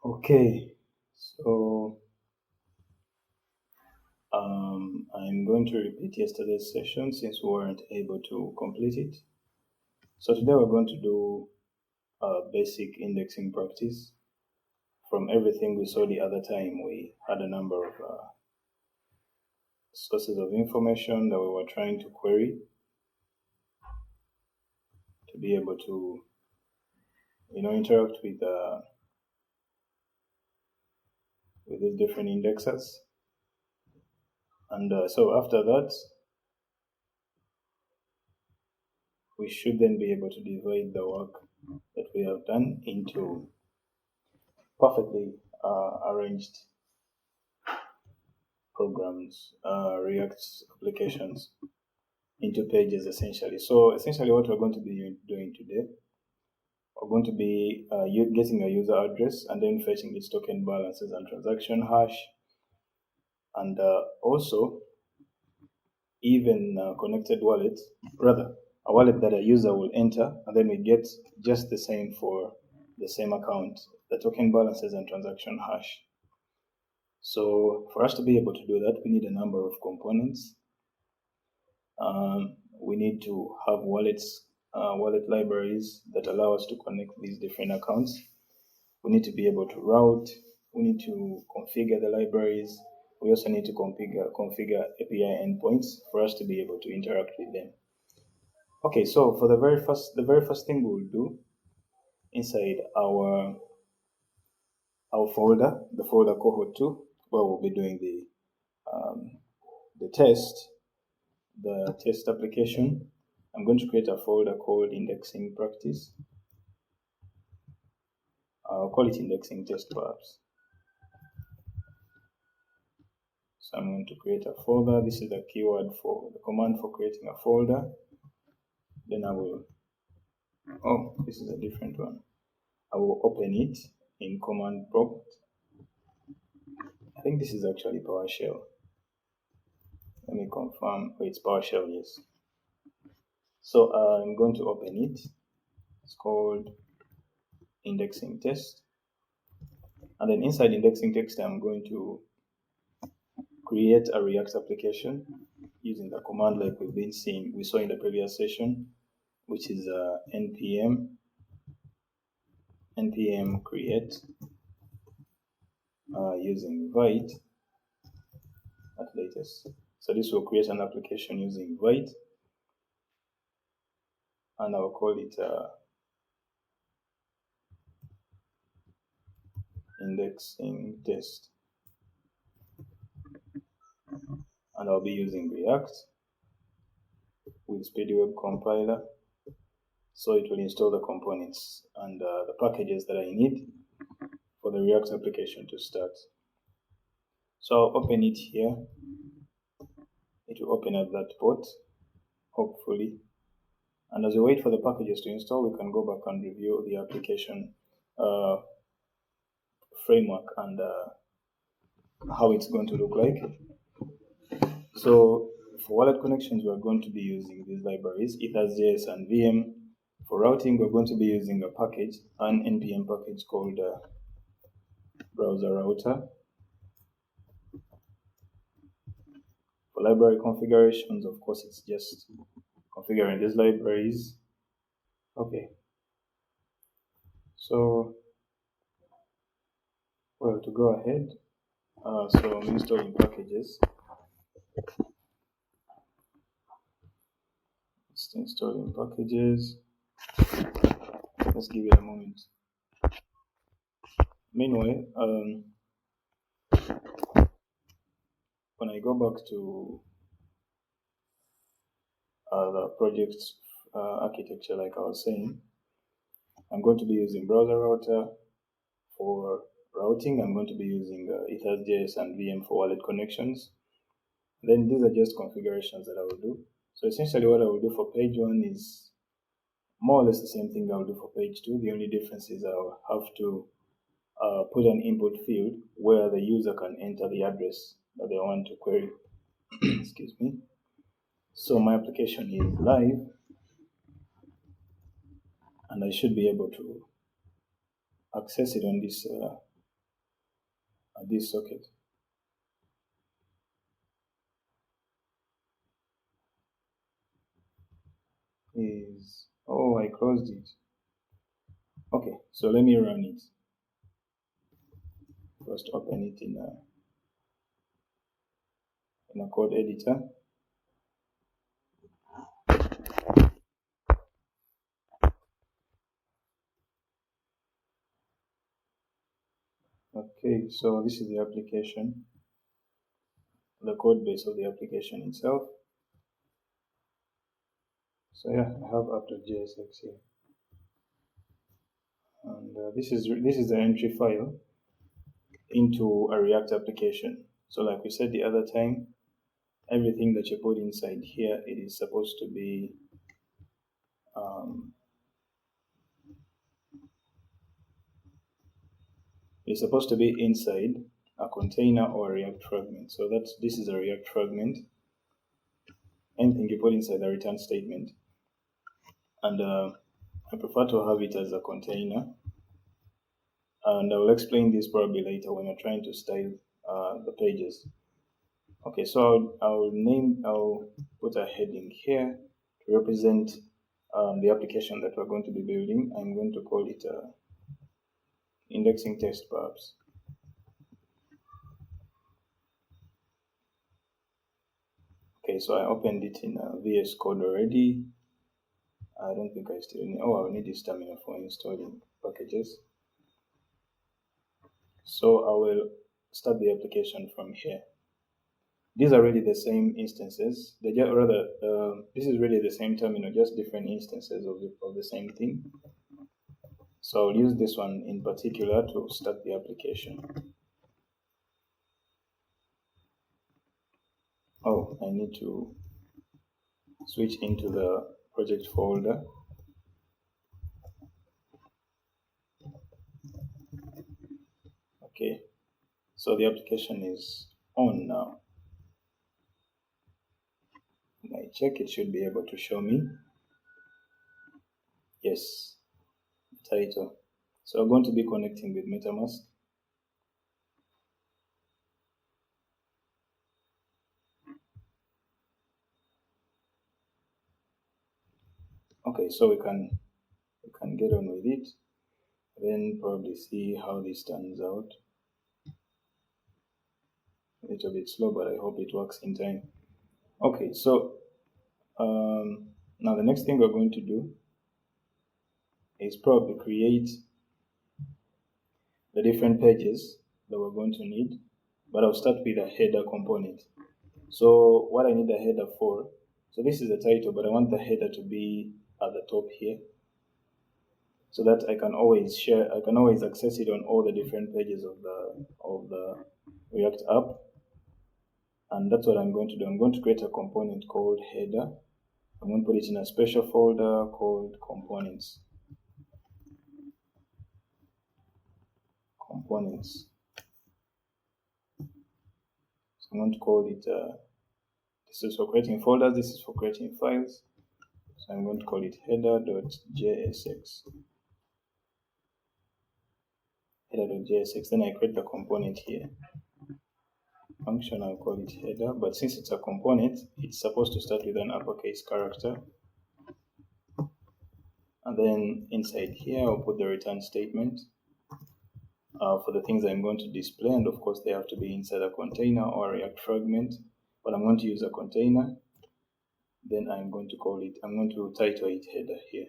Okay, so I'm going to repeat yesterday's session since we weren't able to complete it. So today we're going to do a basic indexing practice. From everything we saw the other time, we had a number of sources of information that we were trying to query to be able to, interact with these different indexers. And so after that, we should then be able to divide the work that we have done into perfectly arranged programs, React applications into pages essentially. So essentially what we're going to be doing today, we're going to be getting a user address and then fetching its token balances and transaction hash, and also even connected wallet, rather a wallet that a user will enter, and then we get just the same for the same account, the token balances and transaction hash. So for us to be able to do that, we need a number of components. We need to have wallet libraries that allow us to connect these different accounts. We need to be able to route. We need to configure the libraries. We also need to configure API endpoints for us to be able to interact with them. Okay, so for the very first thing we will do inside our folder, the folder cohort 2, where we'll be doing the test application. I'm going to create a folder called indexing practice. I'll call it indexing test perhaps. So I'm going to create a folder. This is the keyword for the command for creating a folder. Then I will, this is a different one. I will open it in command prompt. I think this is actually PowerShell. Let me confirm. Oh, it's PowerShell, yes. So I'm going to open it. It's called indexing test. And then inside indexing text, I'm going to create a React application using the command like we saw in the previous session, which is npm create using Vite at latest. So this will create an application using Vite, and I'll call it indexing test, and I'll be using React with SpeedWeb compiler, so it will install the components and the packages that I need for the React application to start. So I'll open it here. It will open at that port, hopefully. And as we wait for the packages to install, we can go back and review the application framework and how it's going to look like. So for wallet connections, we're going to be using these libraries, Ethers.js and VM. For routing, we're going to be using a package, an npm package called browser router. For library configurations, of course, it's just configuring these libraries. Okay. So, well, to go ahead, so I'm installing packages. It's installing packages. Let's give it a moment. Meanwhile, when I go back to the project architecture, like I was saying, I'm going to be using browser router for routing. I'm going to be using Ethers.js and VM for wallet connections. Then these are just configurations that I will do. So essentially what I will do for page 1 is more or less the same thing I will do for page 2. The only difference is I will have to put an input field where the user can enter the address that they want to query. Excuse me. So my application is live, and I should be able to access it on this this socket. I closed it. Okay, so let me run it. First open it in a code editor. Okay, so this is the application, the code base of the application itself. So yeah, I have app.jsx here, and this is the entry file into a React application. So like we said the other time, everything that you put inside here, it is supposed to be inside a container or a React fragment. So this is a React fragment. Anything you put inside the return statement, and I prefer to have it as a container, and I will explain this probably later when you're trying to style the pages. Okay, so I'll put a heading here to represent the application that we're going to be building. I'm going to call it indexing test perhaps. Okay, so I opened it in VS Code already. I don't think I still need, I'll need this terminal for installing packages. So I will start the application from here. These are really the same instances. This is really the same terminal, just different instances of the same thing. So I'll use this one in particular to start the application. I need to switch into the project folder. Okay, so the application is on now. When I check, it should be able to show me. Yes, title. So I'm going to be connecting with MetaMask. Okay, so we can get on with it, then probably see how this turns out. A little bit slow, but I hope it works in time. Okay, so now the next thing we're going to do is probably create the different pages that we're going to need, but I'll start with a header component. So what I need a header for, so this is the title, but I want the header to be at the top here, so that I can always access it on all the different pages of the React app. And that's what I'm going to do. I'm going to create a component called header. I'm going to put it in a special folder called components. So I'm going to call it, this is for creating folders, this is for creating files. So I'm going to call it header.jsx. Header.jsx, then I create the component here. Function, I'll call it header, but since it's a component, it's supposed to start with an uppercase character. And then inside here, I'll put the return statement for the things I'm going to display, and of course they have to be inside a container or a React fragment, but I'm going to use a container. Then I'm going to title it header here.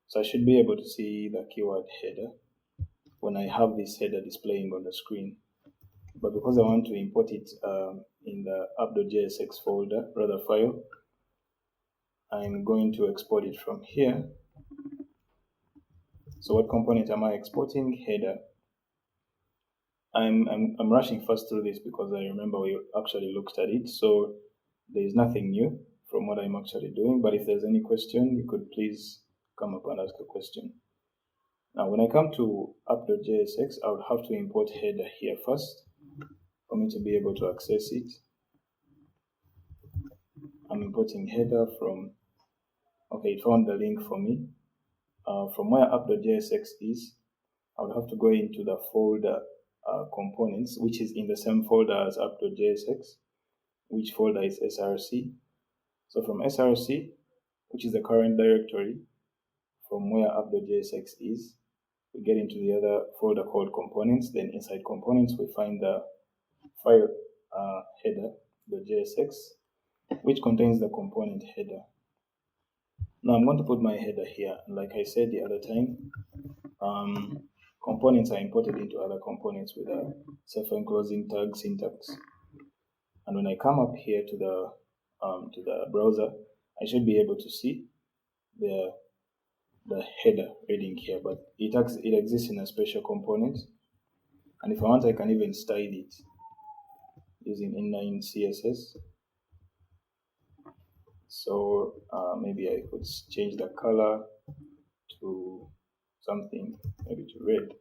So I should be able to see the keyword header when I have this header displaying on the screen. But because I want to import it in the app.jsx folder, rather file, I'm going to export it from here. So what component am I exporting? Header. I'm rushing fast through this because I remember we actually looked at it, so there is nothing new from what I'm actually doing, but if there's any question, you could please come up and ask a question. Now when I come to app.jsx, I would have to import header here first for me to be able to access it. I'm importing header from, okay, it found the link for me. From where app.jsx is, I would have to go into the folder components, which is in the same folder as app.jsx, which folder is src. So from src, which is the current directory from where app.jsx is, we get into the other folder called components. Then inside components, we find the file header.jsx, which contains the component header. Now I'm going to put my header here. Like I said the other time, components are imported into other components with a self-enclosing tag syntax. And when I come up here to the browser, I should be able to see the header reading here, but it exists in a special component. And if I want, I can even style it using inline CSS. So maybe I could change the color to something, maybe to red.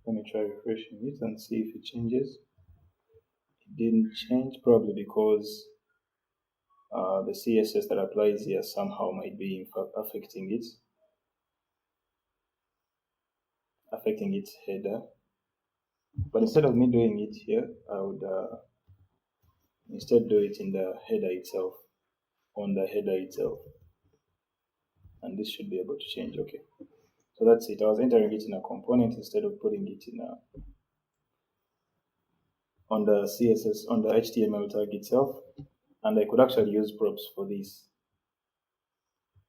Let me try refreshing it and see if it changes. It didn't change, probably because the CSS that applies here somehow might be affecting its header. But instead of me doing it here, I would instead do it in the header itself, on the header itself. And this should be able to change. Okay. So that's it. I was entering it in a component instead of putting it in on the CSS, on the HTML tag itself. And I could actually use props for this.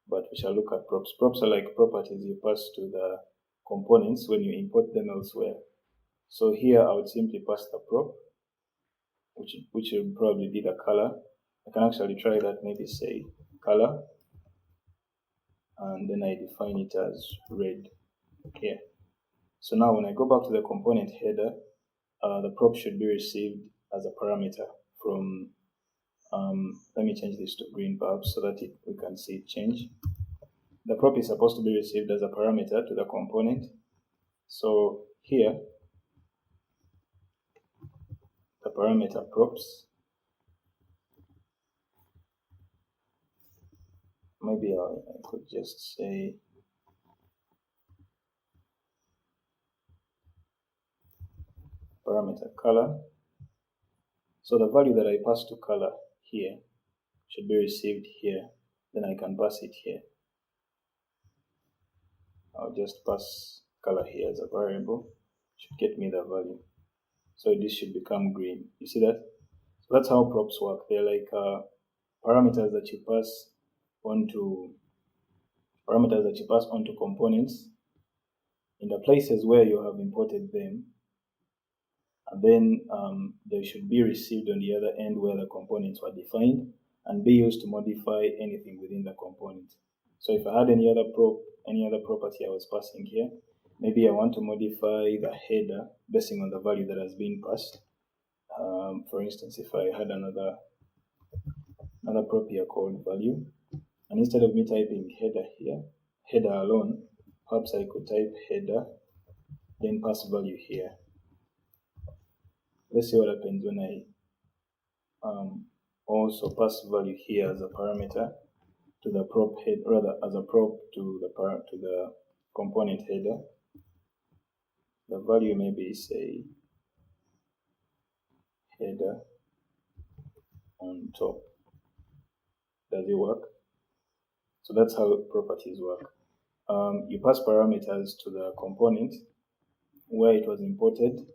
But we shall look at props. Props are like properties you pass to the components when you import them elsewhere. So here I would simply pass the prop, which would probably be the color. I can actually try that, maybe say color, and then I define it as red here. So now when I go back to the component header, the prop should be received as a parameter from, let me change this to green perhaps so that we can see it change. The prop is supposed to be received as a parameter to the component. So here, the parameter props, maybe I could just say parameter color. So the value that I pass to color here should be received here. Then I can pass it here. I'll just pass color here as a variable. Should get me the value. So this should become green. You see that? So that's how props work. They're like parameters that you pass onto components in the places where you have imported them, and then they should be received on the other end where the components were defined and be used to modify anything within the component. So if I had any other property I was passing here, maybe I want to modify the header based on the value that has been passed. For instance, if I had another prop here called value, and instead of me typing header here, header alone, perhaps I could type header, then pass value here. Let's see what happens when I also pass value here as a parameter to the prop head, rather as a prop to the component header. The value maybe say header on top. Does it work? So that's how properties work. You pass parameters to the component where it was imported,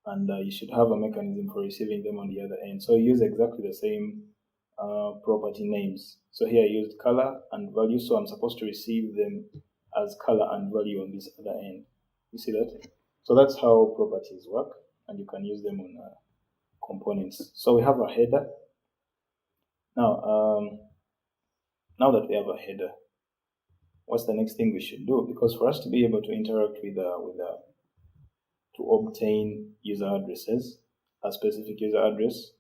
and you should have a mechanism for receiving them on the other end. So you use exactly the same property names. So here I used color and value, so I'm supposed to receive them as color and value on this other end. You see that? So that's how properties work, and you can use them on components. So we have a header. Now that we have a header, what's the next thing we should do? Because for us to be able to interact to obtain user addresses, a specific user address,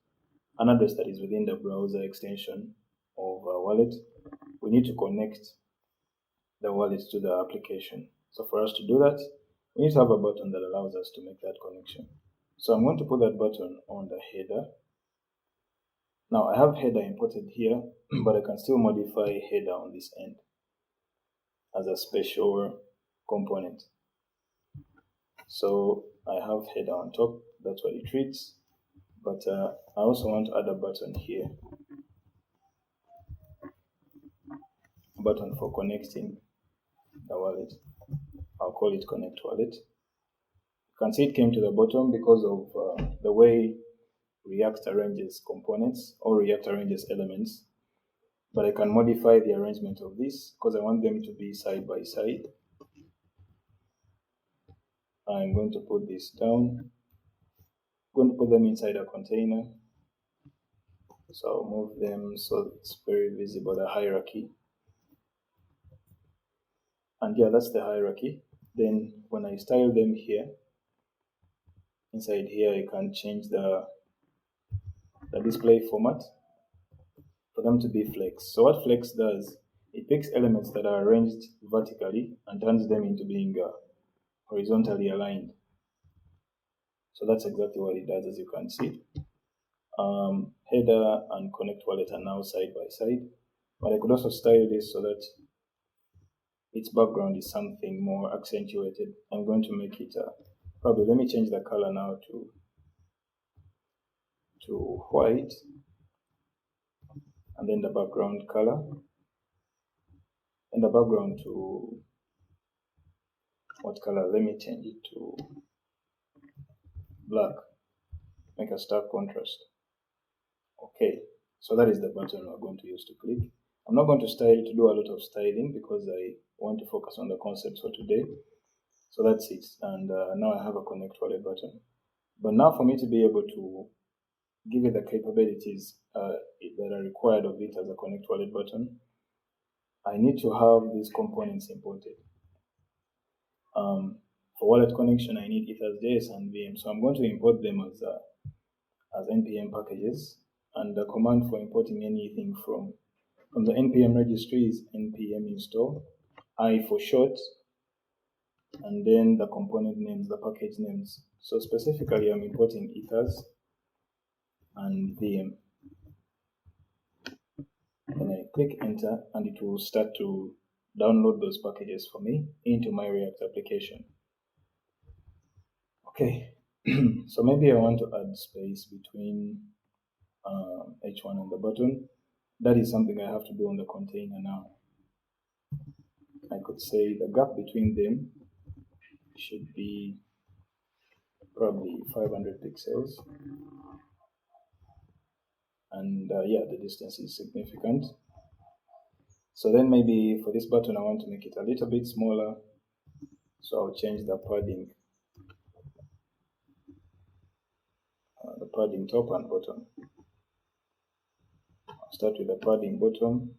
an address that is within the browser extension of our wallet, we need to connect the wallet to the application. So for us to do that, we need to have a button that allows us to make that connection. So I'm going to put that button on the header. Now I have header imported here, but I can still modify header on this end as a special component. So I have header on top, that's what it reads. But I also want to add a button here, a button for connecting the wallet. I'll call it connect wallet. You can see it came to the bottom because of the way React arranges components or React arranges elements. But I can modify the arrangement of this because I want them to be side by side. I'm going to put this down. I'm going to put them inside a container. So I'll move them so it's very visible, the hierarchy. And yeah, that's the hierarchy. Then when I style them here, inside here, I can change the display format for them to be flex. So what flex does, it picks elements that are arranged vertically and turns them into being horizontally aligned. So that's exactly what it does, as you can see. Header and connect wallet are now side by side, but I could also style this so that its background is something more accentuated. I'm going to make it probably, let me change the color now to white, and then the background color, and the background to what color? Let me change it to black, make a stark contrast. Okay, so that is the button we're going to use to click. I'm not going to do a lot of styling because I want to focus on the concepts for today. So that's it, and now I have a connect wallet button. But now for me to be able to give it the capabilities that are required of it as a connect wallet button, I need to have these components imported. For wallet connection, I need ethers.js and VM. So I'm going to import them as npm packages, and the command for importing anything from the npm registry is npm install I for short, and then the component names, the package names. So specifically, I'm importing ethers and VM. Then I click enter, and it will start to download those packages for me into my React application. Okay, so maybe I want to add space between H1 and the button. That is something I have to do on the container now. I could say the gap between them should be probably 500 pixels. And yeah, the distance is significant. So then maybe for this button, I want to make it a little bit smaller. So I'll change the padding top and bottom. I'll start with the padding bottom.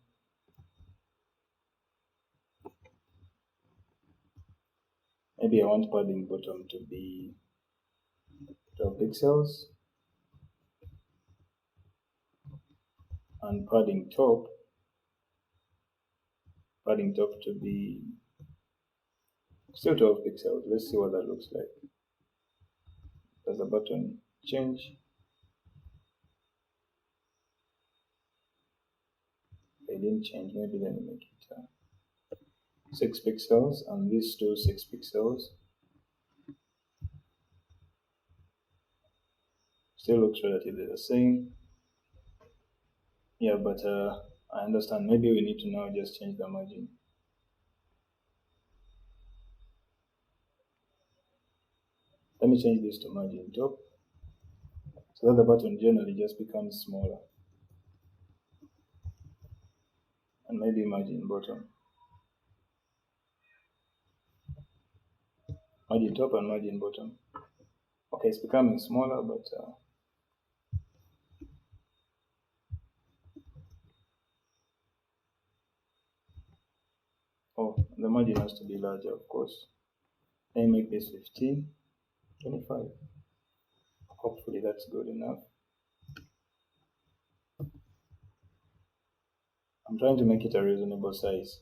Maybe I want padding bottom to be 12 pixels. And padding top to be still 12 pixels. Let's see what that looks like. Does the button change? They didn't change. Maybe let me make it 6 pixels, and these two 6 pixels. Still looks relatively the same. Yeah, but I understand. Maybe we need to now just change the margin. Let me change this to margin top, so that the button generally just becomes smaller. And maybe margin bottom. Margin top and margin bottom. Okay, it's becoming smaller, but oh, the margin has to be larger, of course. Let me make this 15, 25. Hopefully that's good enough. I'm trying to make it a reasonable size.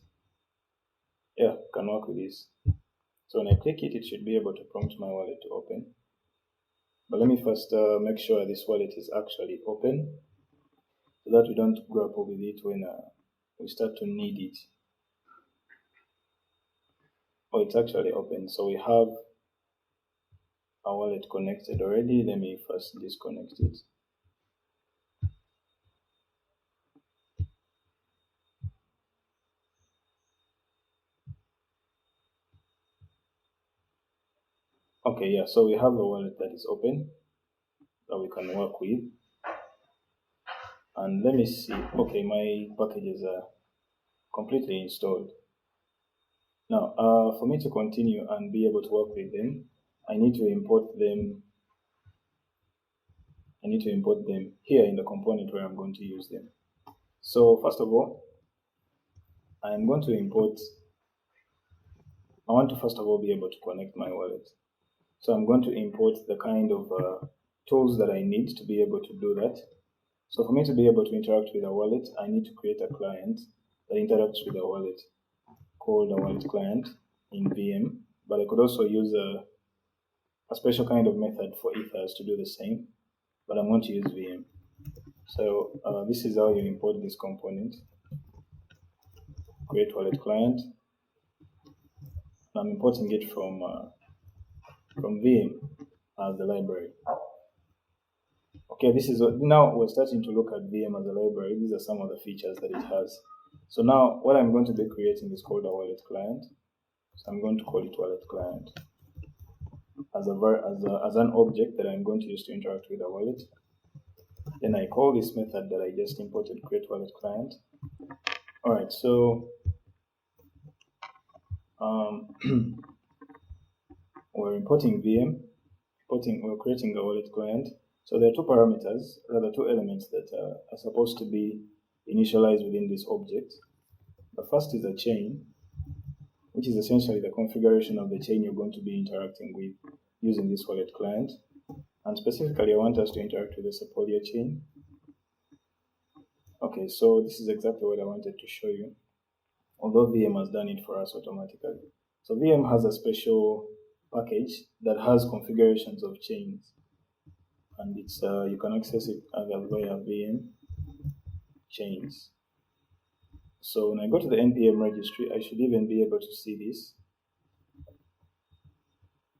Yeah, can work with this. So when I click it, it should be able to prompt my wallet to open. But let me first make sure this wallet is actually open. so that we don't grapple with it when we start to need it. Oh, it's actually open. So we have our wallet connected already. Let me first disconnect it. Okay, yeah, so we have a wallet that is open that we can work with. And let me see. Okay, my packages are completely installed. Now, for me to continue and be able to work with them, I need to import them. I need to import them here in the component where I'm going to use them. So first of all, I'm going to import. I want to first of all be able to connect my wallet. So I'm going to import the kind of tools that I need to be able to do that. So for me to be able to interact with a wallet, I need to create a client that interacts with a wallet called a wallet client in VM. But I could also use a special kind of method for Ethers to do the same, but I'm going to use VM. So this is how you import this component. Create wallet client. I'm importing it from VM as the library. Okay, this is now we're starting to look at VM as a library. These are some of the features that it has. So now what I'm going to be creating is called a wallet client. So I'm going to call it wallet client as an object that I'm going to use to interact with the wallet. Then I call this method that I just imported, create wallet client. All right, so we're importing VM, we're creating a wallet client. So there are two parameters, rather two elements that are supposed to be initialized within this object. The first is a chain, which is essentially the configuration of the chain you're going to be interacting with using this wallet client. And specifically, I want us to interact with the Sepolia chain. Okay, so this is exactly what I wanted to show you, although VM has done it for us automatically. So VM has a special package that has configurations of chains, and it's you can access it either via VM chains. So when I go to the NPM registry, I should even be able to see this.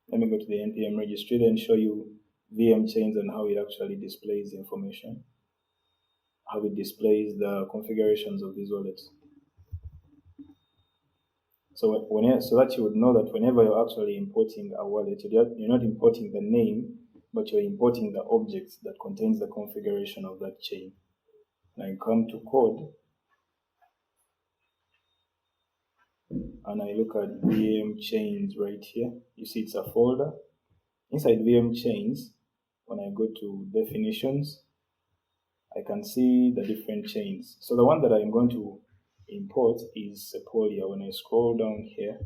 Let me go to the NPM registry, then show you VM chains and how it actually displays the information, how it displays the configurations of these wallets. So so that you would know that whenever you're actually importing a wallet, you're not importing the name, but you're importing the object that contains the configuration of that chain. Now you come to code, and I look at VM chains right here. You see it's a folder. Inside VM chains, when I go to definitions, I can see the different chains. So the one that I'm going to import is Sepolia. When I scroll down here,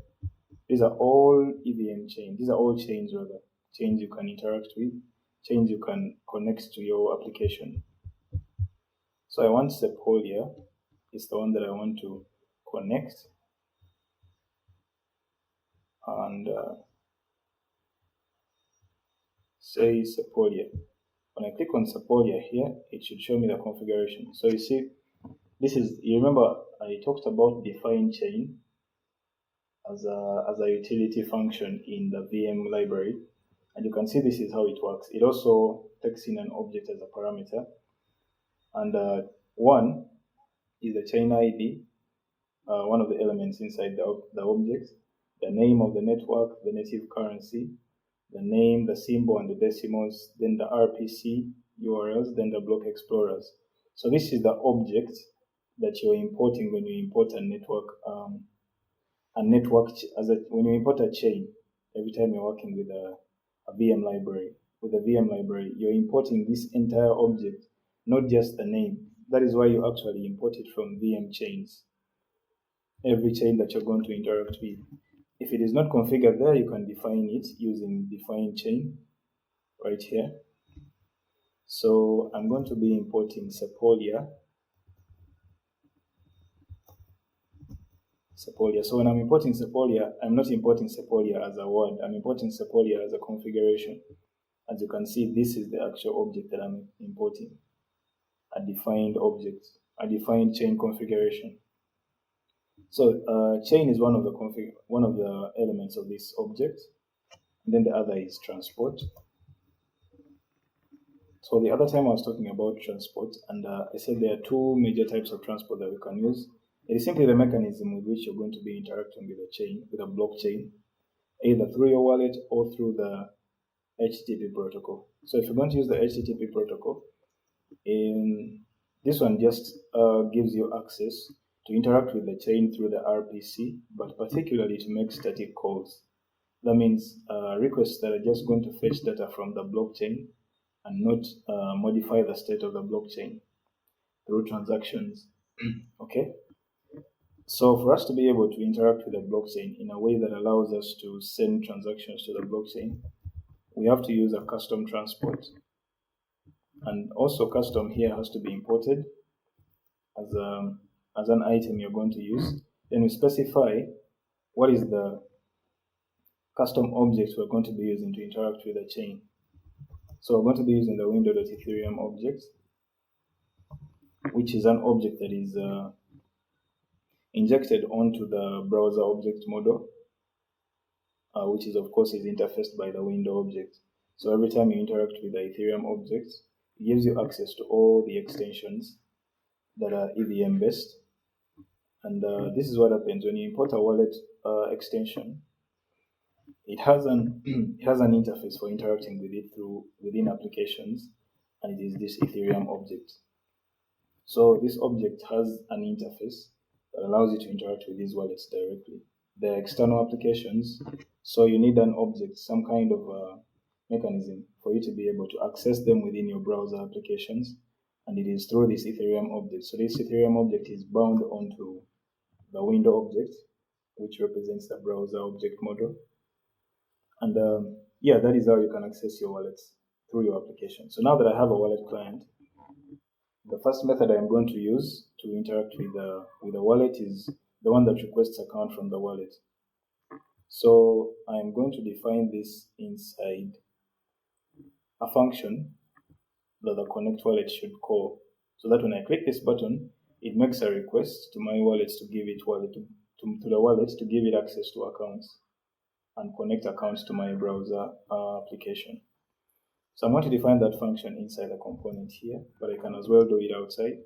these are all EVM chains. These are all chains, rather. Chains you can interact with, chains you can connect to your application. So I want Sepolia. It's the one that I want to connect. And say Sepolia. When I click on Sepolia here, it should show me the configuration. So you see, you remember I talked about define chain as a utility function in the VM library. And you can see this is how it works. It also takes in an object as a parameter. And one is the chain ID, one of the elements inside the object, the name of the network, the native currency, the name, the symbol, and the decimals, then the RPC URLs, then the block explorers. So this is the object that you're importing when you import a network. When you import a chain, every time you're working with a VM library, you're importing this entire object, not just the name. That is why you actually import it from VM chains. Every chain that you're going to interact with. If it is not configured there, you can define it using define chain right here. So I'm going to be importing Sepolia. So when I'm importing Sepolia, I'm not importing Sepolia as a word. I'm importing Sepolia as a configuration. As you can see, this is the actual object that I'm importing. a defined object, a defined chain configuration. So chain is one of the elements of this object, and then the other is transport. So the other time I was talking about transport, and I said there are two major types of transport that we can use. It is simply the mechanism with which you're going to be interacting with a chain, with a blockchain, either through your wallet or through the HTTP protocol. So if you're going to use the HTTP protocol, this one just gives you access to interact with the chain through the RPC, but particularly to make static calls. That means requests that are just going to fetch data from the blockchain and not modify the state of the blockchain through transactions. Okay? So for us to be able to interact with the blockchain in a way that allows us to send transactions to the blockchain, we have to use a custom transport. And also custom here has to be imported as an item you're going to use. Then we specify what is the custom object we're going to be using to interact with the chain. So we're going to be using the window.ethereum object, which is an object that is injected onto the browser object model, which is of course is interfaced by the window object. So every time you interact with the Ethereum object, it gives you access to all the extensions that are EVM based. And this is what happens when you import a wallet extension. It has an interface for interacting with it within applications, and it is this Ethereum object. So this object has an interface that allows you to interact with these wallets directly. They're external applications, so you need an object, some kind of mechanism for you to be able to access them within your browser applications, and it is through this Ethereum object. So this Ethereum object is bound onto the window object, which represents the browser object model. And yeah, that is how you can access your wallets through your application. So now that I have a wallet client, the first method I'm going to use to interact with the wallet is the one that requests account from the wallet. So I'm going to define this inside a function that the connect wallet should call, so that when I click this button, it makes a request to my wallet to give it to the wallet to give it access to accounts and connect accounts to my browser application. So I'm going to define that function inside a component here, but I can as well do it outside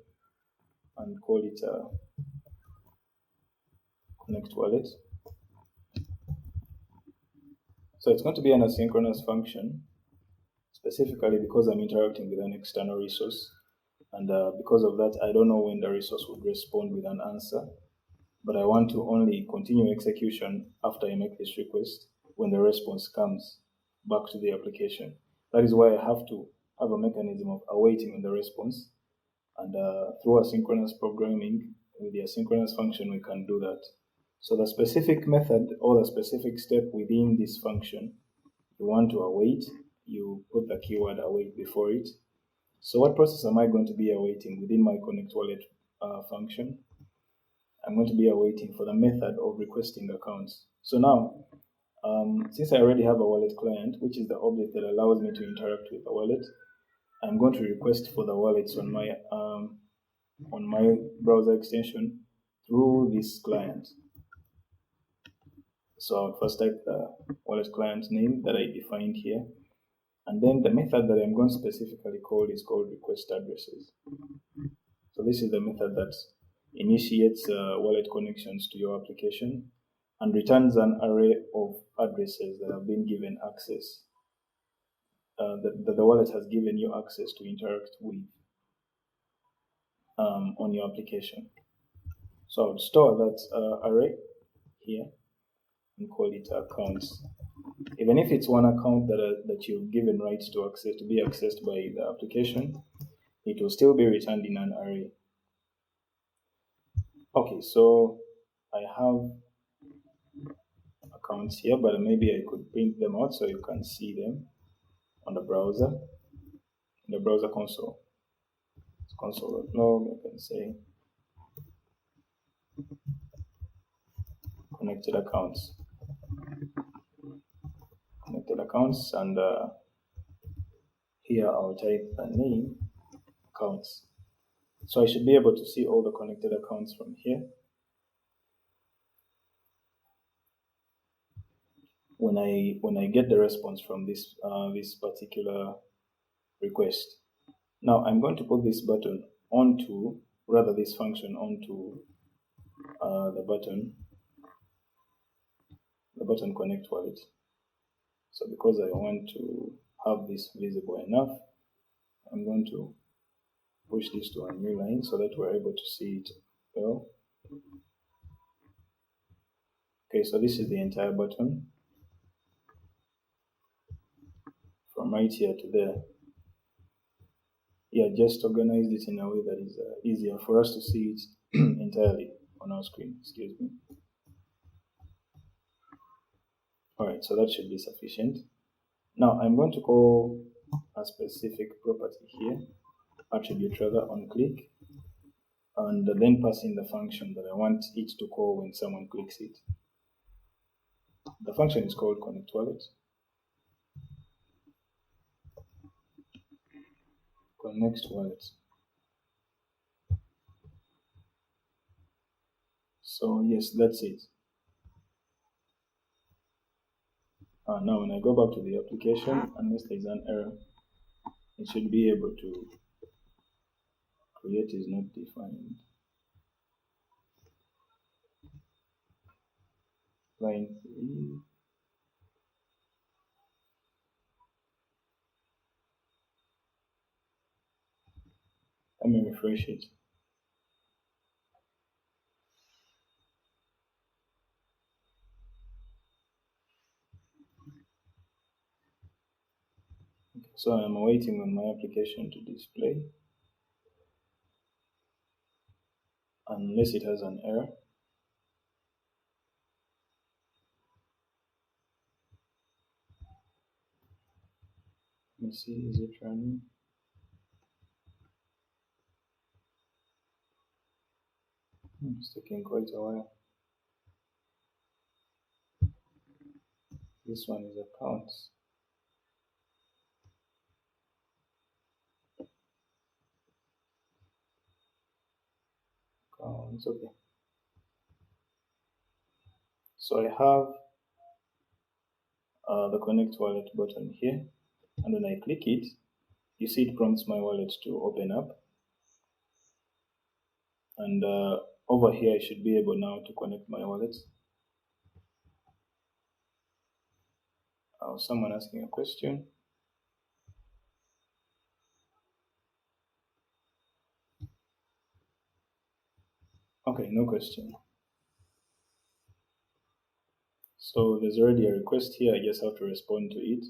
and call it connect wallet. So it's going to be an asynchronous function, specifically because I'm interacting with an external resource. And because of that, I don't know when the resource would respond with an answer, but I want to only continue execution after I make this request when the response comes back to the application. That is why I have to have a mechanism of awaiting on the response. And through asynchronous programming, with the asynchronous function, we can do that. So the specific method or the specific step within this function, you want to await, you put the keyword await before it. So what process am I going to be awaiting within my connect wallet function? I'm going to be awaiting for the method of requesting accounts. So now, since I already have a wallet client, which is the object that allows me to interact with the wallet, I'm going to request for the wallets on my browser extension through this client. So I'll first type the wallet client name that I defined here, and then the method that I'm going to specifically call is called request addresses. So this is the method that initiates wallet connections to your application and returns an array of addresses that have been given access, that the wallet has given you access to interact with on your application. So I would store that array here and call it accounts. Even if it's one account that you've given rights to access to be accessed by the application, it will still be returned in an array. Okay, so I have accounts here, but maybe I could print them out so you can see them on the browser, in the browser console. It's console.log, I can say connected accounts, and here I'll type the name accounts. So I should be able to see all the connected accounts from here. When I get the response from this this particular request. Now I'm going to put this button onto, rather this function onto the button connect wallet. So because I want to have this visible enough, I'm going to push this to a new line so that we're able to see it well. Okay, so this is the entire button from right here to there. Yeah, just organized it in a way that is easier for us to see it entirely on our screen. Excuse me. Alright, so that should be sufficient. Now I'm going to call a specific property here, attribute rather, on click, and then pass in the function that I want it to call when someone clicks it. The function is called connect wallet. Connect wallet. So yes, that's it. Now when I go back to the application, unless there's an error, it should be able to create is not defined. Line 3. Let me refresh it. So I'm waiting on my application to display, unless it has an error. Let me see, is it running? It's taking quite a while. This one is accounts. Accounts, okay. So I have the connect wallet button here, and when I click it, you see it prompts my wallet to open up, and over here I should be able now to connect my wallet. Someone asking a question. Okay, no question. So there's already a request here, I just have to respond to it.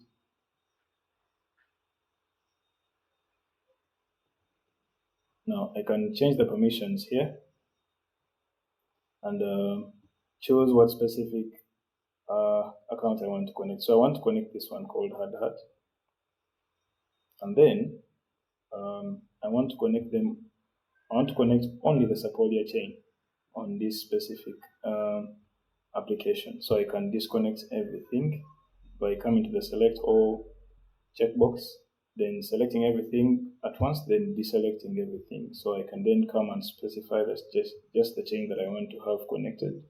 Now I can change the permissions here and choose what specific account I want to connect. So I want to connect this one called HardHat, and then I want to connect only the Sepolia chain on this specific application. So I can disconnect everything by coming to the select all checkbox, then selecting everything at once, then deselecting everything. So I can then come and specify that's just the chain that I want to have connected.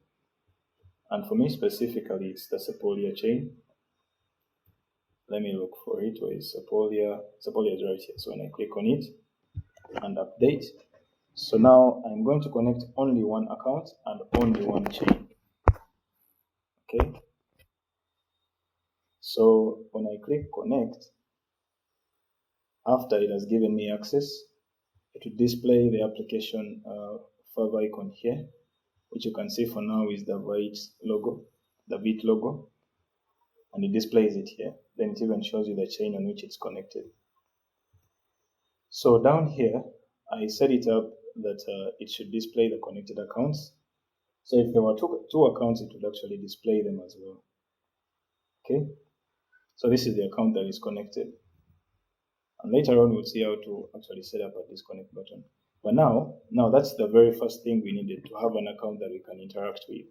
And for me specifically, it's the Sepolia chain. Let me look for it. Where is Sepolia? Sepolia is right here. So when I click on it and update, so now I'm going to connect only one account and only one chain. Okay. So when I click connect, after it has given me access, it will display the application file icon here, which you can see for now is the Vite logo, and it displays it here. Then it even shows you the chain on which it's connected. So down here, I set it up that it should display the connected accounts. So if there were two accounts, it would actually display them as well. Okay, so this is the account that is connected. And later on, we'll see how to actually set up a disconnect button. But now that's the very first thing we needed, to have an account that we can interact with.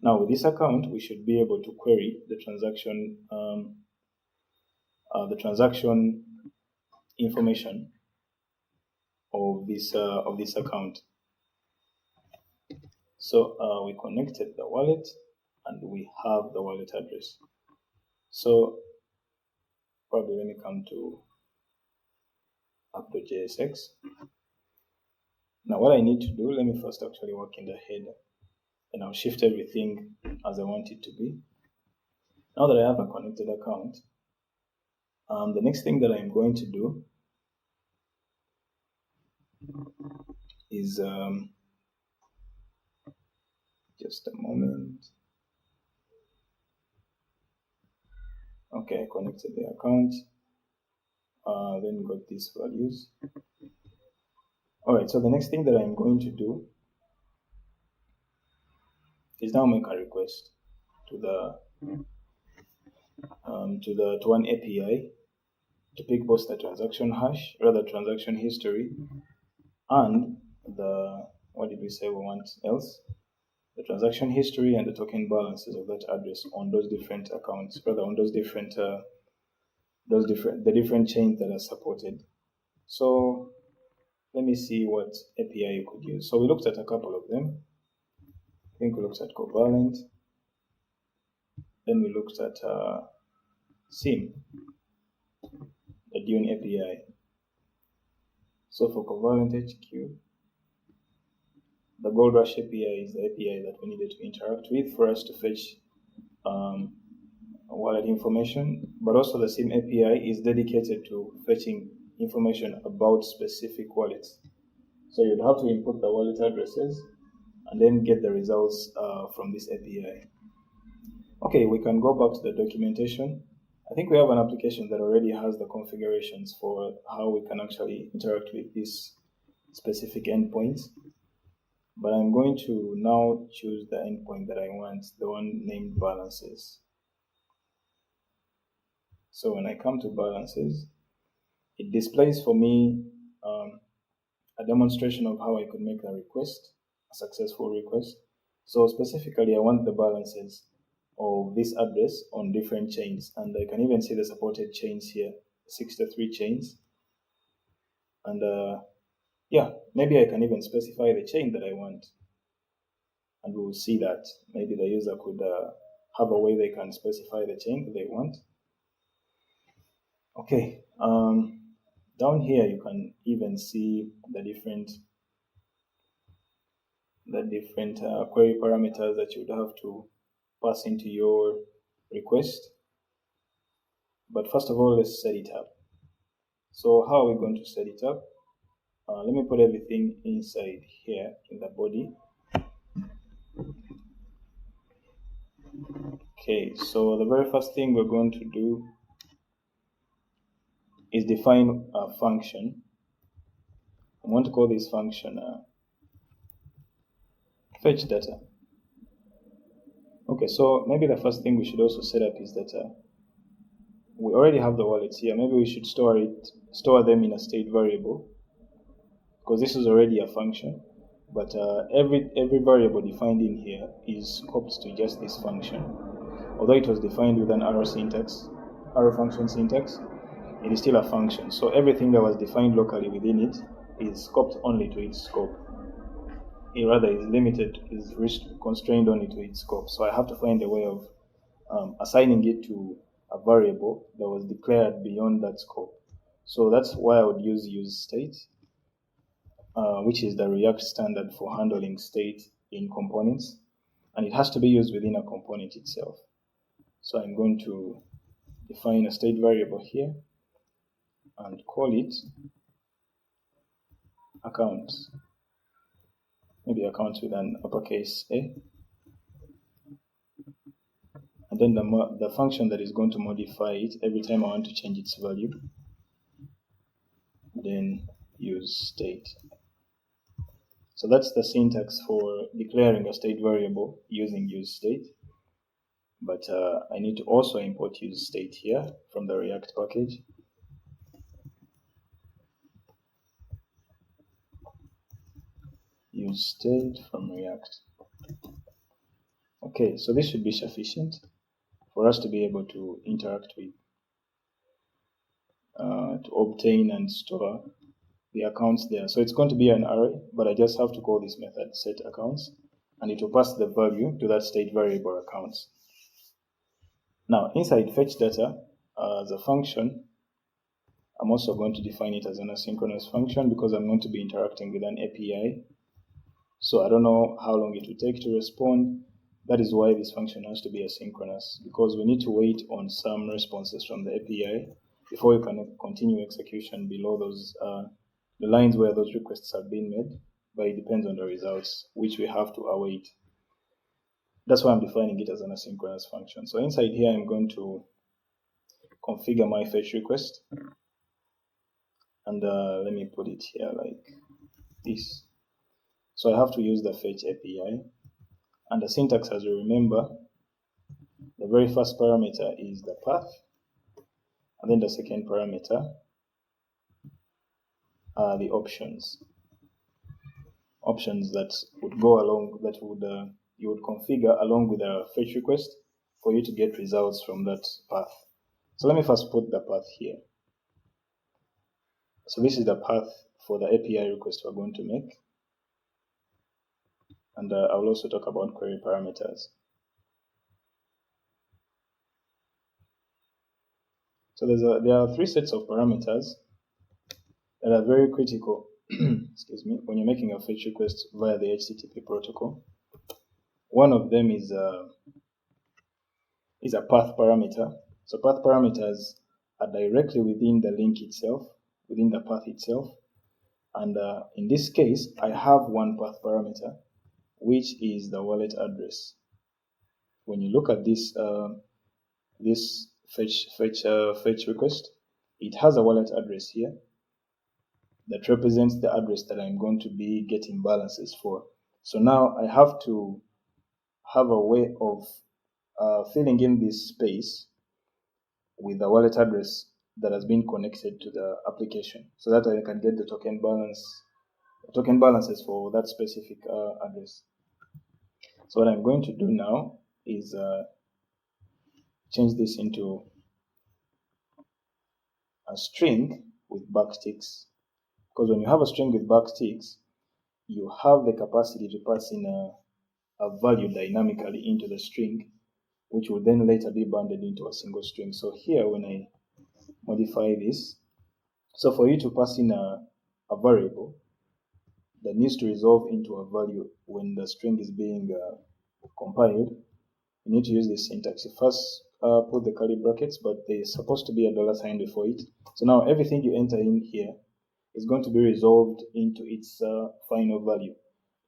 Now with this account, we should be able to query the transaction information of this account. So we connected the wallet and we have the wallet address. So probably let me come to app.jsx. Now what I need to do, let me first actually work in the header, and I'll shift everything as I want it to be. Now that I have a connected account, the next thing that I'm going to do is just a moment. Okay, I connected the account, then got these values. Alright, so the next thing that I'm going to do is now make a request to one API to pick both the transaction hash, rather transaction history, and the, what did we say we want else? The transaction history and the token balances of that address on those different accounts, rather on the different chains that are supported. So let me see what API you could use. So we looked at a couple of them. I think we looked at Covalent. Then we looked at SIM, the Dune API. So for Covalent HQ, the Gold Rush API is the API that we needed to interact with for us to fetch wallet information, but also the SIM API is dedicated to fetching information about specific wallets. So you'd have to input the wallet addresses and then get the results from this API. Okay, we can go back to the documentation. I think we have an application that already has the configurations for how we can actually interact with these specific endpoints. But I'm going to now choose the endpoint that I want, the one named balances. So when I come to balances, it displays for me a demonstration of how I could make a request, a successful request. So specifically, I want the balances of this address on different chains, and I can even see the supported chains here, 63 chains. And yeah, maybe I can even specify the chain that I want, and we'll see that maybe the user could have a way they can specify the chain that they want. Okay, down here you can even see the different query parameters that you would have to pass into your request. But first of all, let's set it up. So how are we going to set it up? Let me put everything inside here in the body. Okay, so the very first thing we're going to do is define a function. I want to call this function fetch data. Okay, so maybe the first thing we should also set up is that we already have the wallets here. Maybe we should store them in a state variable, because this is already a function. But every variable defined in here is scoped to just this function. Although it was defined with an arrow function syntax, it is still a function. So everything that was defined locally within it is scoped only to its scope. It rather is limited, is constrained only to its scope. So I have to find a way of assigning it to a variable that was declared beyond that scope. So that's why I would use state, which is the React standard for handling state in components, and it has to be used within a component itself. So I'm going to define a state variable here and call it accounts. Maybe accounts with an uppercase A. And then the function that is going to modify it every time I want to change its value, then use state. So that's the syntax for declaring a state variable using use state. But I need to also import use state here from the React package. Use state from React. Okay, so this should be sufficient for us to be able to interact with, to obtain and store the accounts there. So it's going to be an array, but I just have to call this method set accounts, and it will pass the value to that state variable accounts. Now, inside fetch data, as a function, I'm also going to define it as an asynchronous function because I'm going to be interacting with an API. So I don't know how long it will take to respond. That is why this function has to be asynchronous, because we need to wait on some responses from the API before we can continue execution below those the lines where those requests have been made, but it depends on the results, which we have to await. That's why I'm defining it as an asynchronous function. So inside here, I'm going to configure my fetch request, and let me put it here like this. So I have to use the fetch API, and the syntax, as you remember, the very first parameter is the path, and then the second parameter are the options that would go along, that would you would configure along with the fetch request for you to get results from that path. So let me first put the path here. So this is the path for the API request we're going to make, and I will also talk about query parameters. So there are three sets of parameters that are very critical excuse me, when you're making a fetch request via the HTTP protocol. One of them is a path parameter. So path parameters are directly within the link itself, within the path itself. And in this case, I have one path parameter, which is the wallet address. When you look at this this fetch request, it has a wallet address here that represents the address that I'm going to be getting balances for. So now I have to have a way of filling in this space with the wallet address that has been connected to the application, so that I can get the token balances for that specific address. So what I'm going to do now is change this into a string with backticks, because when you have a string with backticks, you have the capacity to pass in a value dynamically into the string, which will then later be bundled into a single string. So here, when I modify this, so for you to pass in a variable that needs to resolve into a value when the string is being compiled, you need to use this syntax. You first put the curly brackets, but there's supposed to be a $sign before it. So now everything you enter in here is going to be resolved into its final value.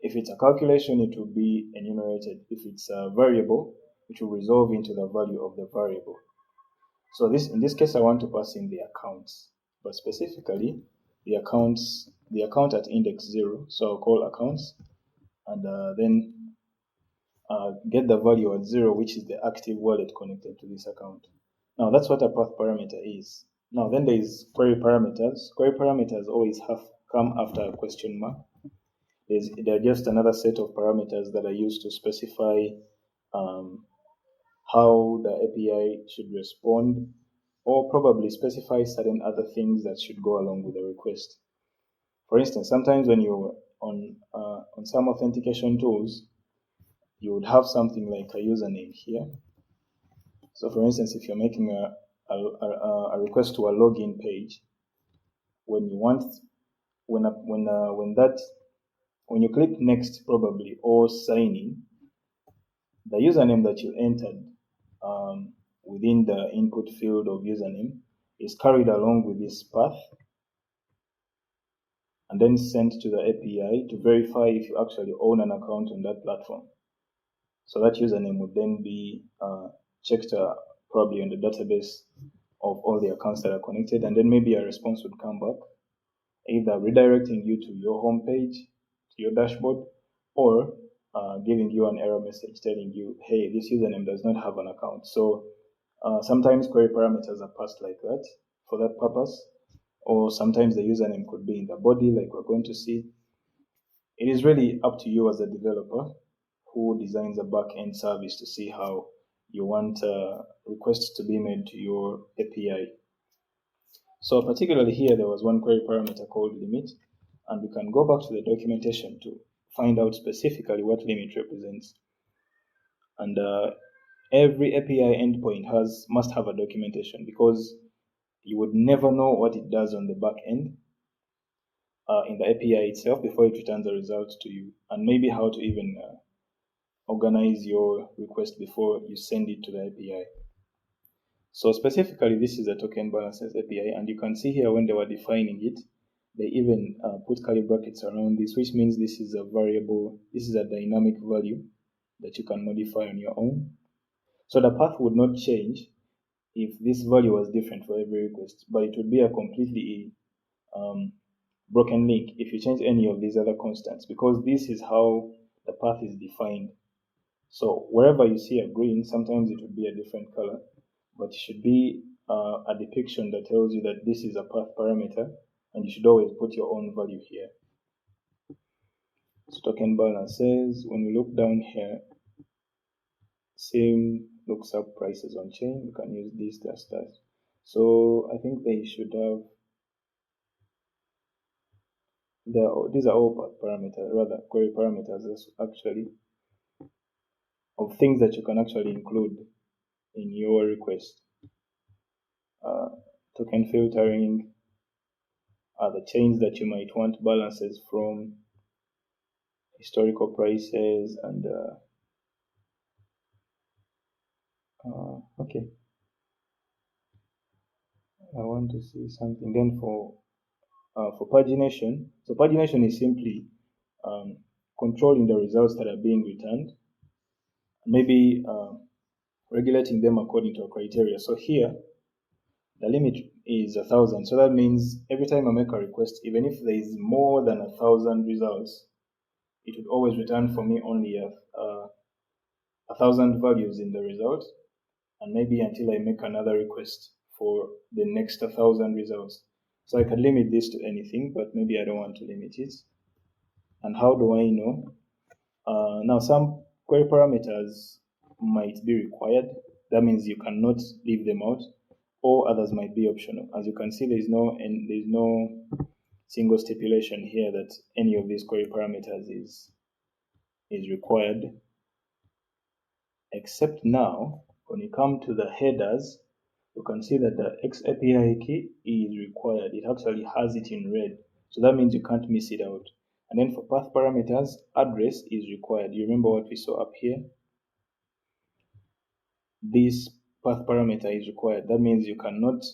If it's a calculation, it will be enumerated. If it's a variable, it will resolve into the value of the variable. So in this case, I want to pass in the accounts, but specifically the account at index 0. So I'll call accounts, and then get the value at 0, which is the active wallet connected to this account. Now that's what a path parameter is. Now then there is query parameters. Query parameters always come after a question mark. They're just another set of parameters that are used to specify how the API should respond, or probably specify certain other things that should go along with the request. For instance, sometimes when you're on some authentication tools, you would have something like a username here. So for instance, if you're making a request to a login page, when you click next probably, or sign in, the username that you entered within the input field of username is carried along with this path and then sent to the API to verify if you actually own an account on that platform. So that username would then be checked probably on the database of all the accounts that are connected, and then maybe a response would come back, either redirecting you to your home page, to your dashboard, or giving you an error message telling you, hey, this username does not have an account. So sometimes query parameters are passed like that for that purpose, or sometimes the username could be in the body, like we're going to see. It is really up to you as a developer who designs a back-end service to see how you want requests to be made to your API. So particularly here, there was one query parameter called limit, and we can go back to the documentation to find out specifically what limit represents. And every API endpoint must have a documentation, because you would never know what it does on the back end in the API itself before it returns a result to you, and maybe how to even organize your request before you send it to the API. So specifically, this is a token balances API, and you can see here when they were defining it, they even put curly brackets around this, which means this is a variable, this is a dynamic value that you can modify on your own. So the path would not change if this value was different for every request, but it would be a completely broken link if you change any of these other constants, because this is how the path is defined. So wherever you see a green, sometimes it would be a different color, but it should be a depiction that tells you that this is a path parameter, and you should always put your own value here. So token balances, when we look down here, same looks up prices on chain, you can use this dash dash. So I think they should have, these are all path parameters, rather query parameters actually, of things that you can actually include in your request. Token filtering, the chains that you might want balances from, historical prices, and okay, I want to see something. Then for pagination, so pagination is simply controlling the results that are being returned, maybe regulating them according to a criteria. So here, the limit is 1,000. So that means every time I make a request, even if there is more than 1,000 results, it would always return for me only 1,000 values in the result, and maybe until I make another request for the next 1,000 results. So I can limit this to anything, but maybe I don't want to limit it. And how do I know? Now, some query parameters might be required. That means you cannot leave them out, or others might be optional. As you can see, there's no single stipulation here that any of these query parameters is required, except now when you come to the headers, you can see that the XAPI key is required. It actually has it in red, so that means you can't miss it out. And then for path parameters, address is required. You remember what we saw up here? This path parameter is required. That means you cannot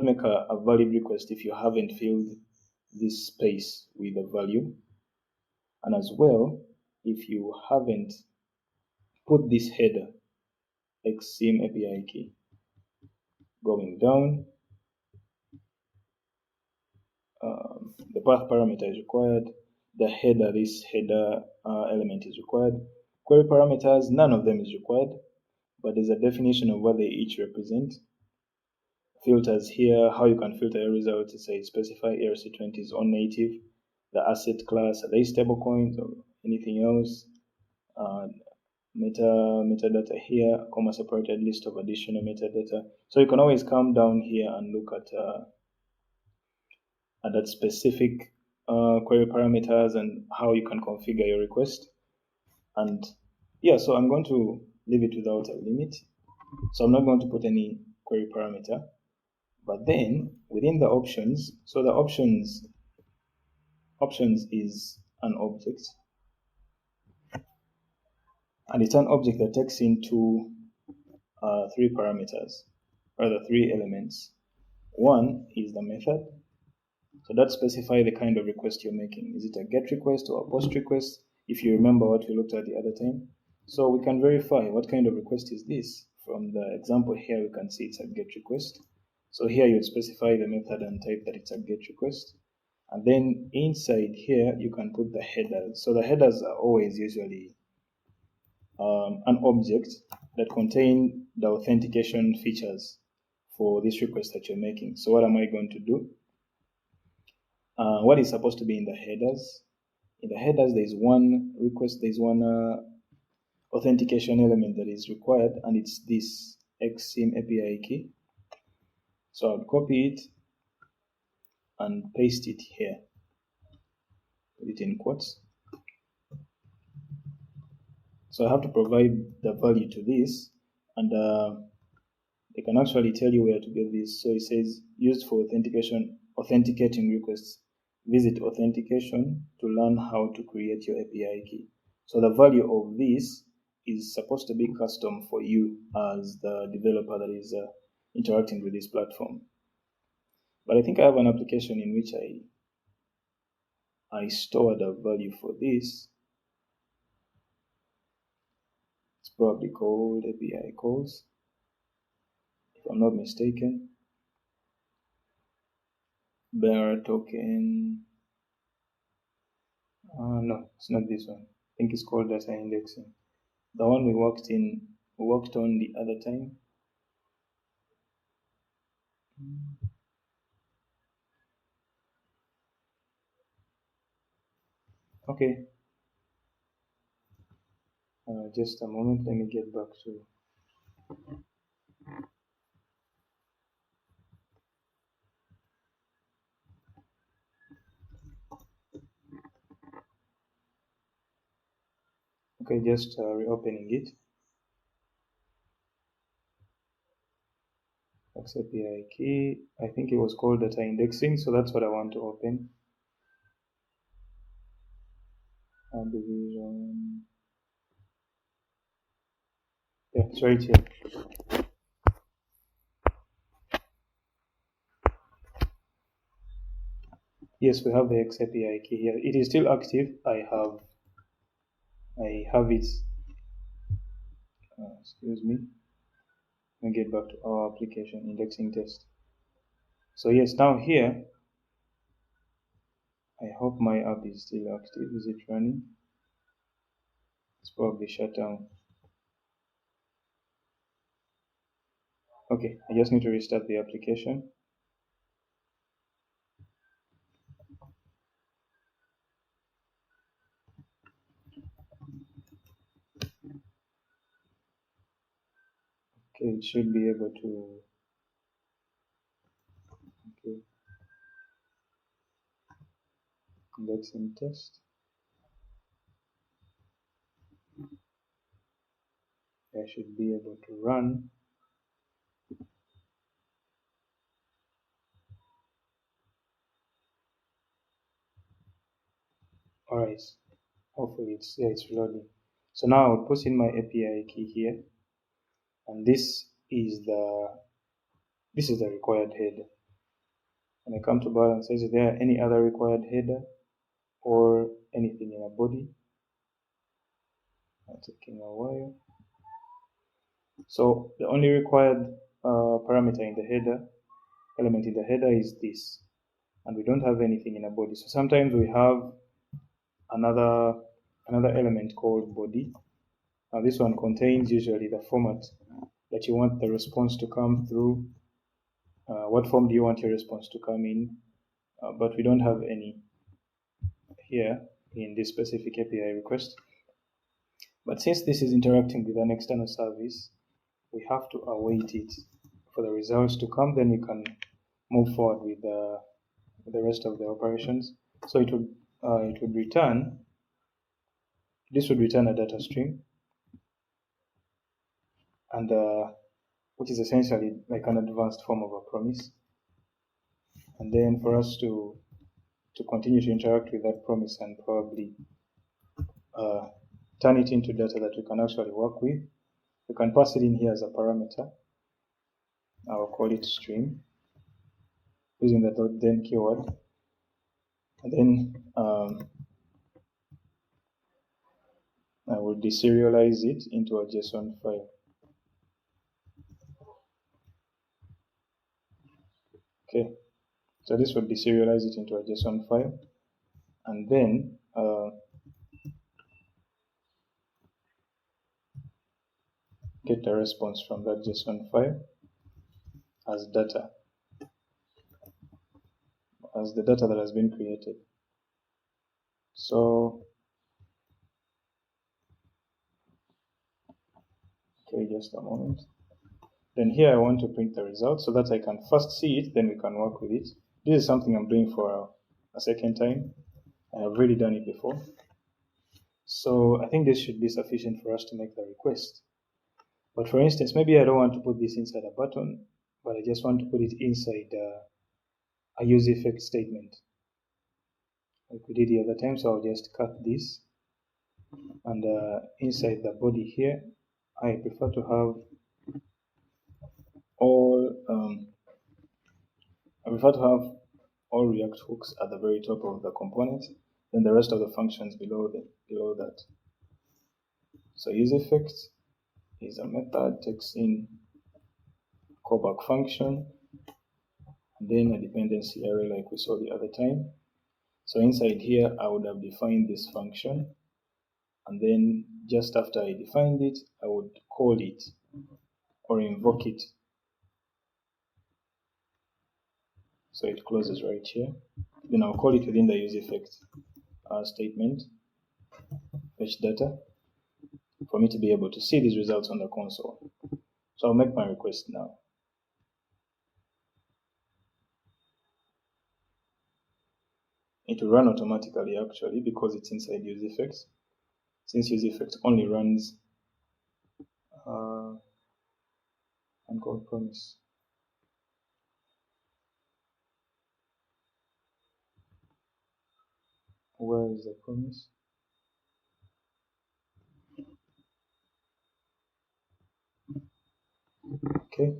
make a valid request if you haven't filled this space with a value. And as well, if you haven't put this header, XSIM API key, going down, the path parameter is required. The header, this header element is required. Query parameters, none of them is required, but there's a definition of what they each represent. Filters here, how you can filter your results, it says specify ERC20 is on native, the asset class, are they stablecoins or anything else? Metadata here, comma separated list of additional metadata. So you can always come down here and look at that specific query parameters and how you can configure your request. And yeah, so I'm going to leave it without a limit. So I'm not going to put any query parameter. But then within the options, so the options is an object, and it's an object that takes into three parameters, rather three elements. One is the method, so that specifies the kind of request you're making. Is it a GET request or a POST request? If you remember what we looked at the other time. So we can verify what kind of request is this. From the example here, we can see it's a GET request. So here you'd specify the method and type that it's a GET request. And then inside here, you can put the headers. So the headers are always usually an object that contain the authentication features for this request that you're making. So what am I going to do? What is supposed to be in the headers? In the headers, there's one request, there's one authentication element that is required, and it's this XSIM API key. So I'll copy it and paste it here. Put it in quotes. So I have to provide the value to this, and they can actually tell you where to get this. So it says used for authenticating requests. Visit authentication to learn how to create your API key. So the value of this is supposed to be custom for you as the developer that is interacting with this platform. But I think I have an application in which I store the value for this. It's probably called API calls, if I'm not mistaken. Bearer token. No, it's not this one. I think it's called data indexing. The one we worked on the other time. Okay. Just a moment. Let me get back to. Okay, just reopening it. API key. I think it was called data indexing, so that's what I want to open. Division. Yeah, it's right here. Yes, we have the XAPI key here. It is still active. I have it. Excuse me. Let me get back to our application indexing test. So yes, now here, I hope my app is still active. Is it running? It's probably shut down. Okay, I just need to restart the application. Okay, it should be able to. Okay, indexing test. I should be able to run. Alright, hopefully it's loading. So now I'll put in my API key here, and this is the required header. When I come to balance, is there any other required header or anything in a body? It's taking a while. So the only required parameter in the header, element in the header is this, and we don't have anything in a body. So sometimes we have another element called body. Now this one contains usually the format that you want the response to come through. What form do you want your response to come in? But we don't have any here in this specific API request. But since this is interacting with an external service, we have to await it for the results to come. Then you can move forward with the rest of the operations. So it would return. This would return a data stream, and which is essentially like an advanced form of a promise. And then for us to continue to interact with that promise and probably turn it into data that we can actually work with, we can pass it in here as a parameter. I'll call it stream using the .then keyword, and then I will deserialize it into a JSON file. Okay, so this will deserialize it into a JSON file, and then get a response from that JSON file as data, as the data that has been created. So, okay, just a moment. Then here I want to print the result so that I can first see it, then we can work with it. This is something I'm doing for a second time. I have already done it before. So I think this should be sufficient for us to make the request. But for instance, maybe I don't want to put this inside a button, but I just want to put it inside a use effect statement, like we did the other time. So I'll just cut this, and inside the body here, I prefer to have all React hooks at the very top of the component, then the rest of the functions below that. So use effect is a method, takes in callback function, and then a dependency array like we saw the other time. So inside here, I would have defined this function, and then just after I defined it, I would call it or invoke it. So it closes right here. Then I'll call it within the use effect statement, fetch data, for me to be able to see these results on the console. So I'll make my request now. It will run automatically actually because it's inside use effects. Since use effects only runs uncalled promise. Where is the promise? Okay.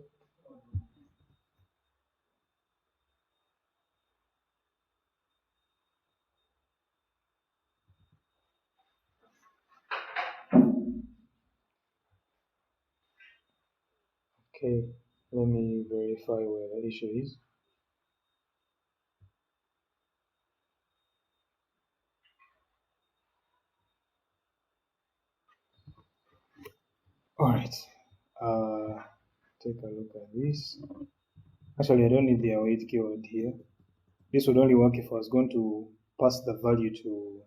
Okay, let me verify where the issue is. All right, take a look at this. Actually, I don't need the await keyword here. This would only work if I was going to pass the value to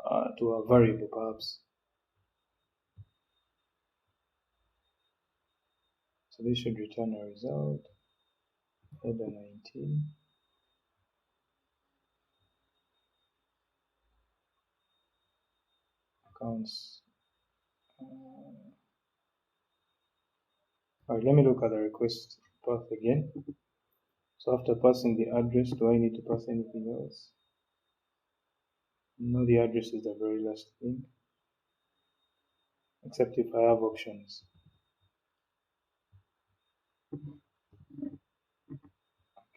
a variable, perhaps. So this should return a result. Header 19. Accounts. Alright, let me look at the request path again. So after passing the address, do I need to pass anything else? No, the address is the very last thing, except if I have options.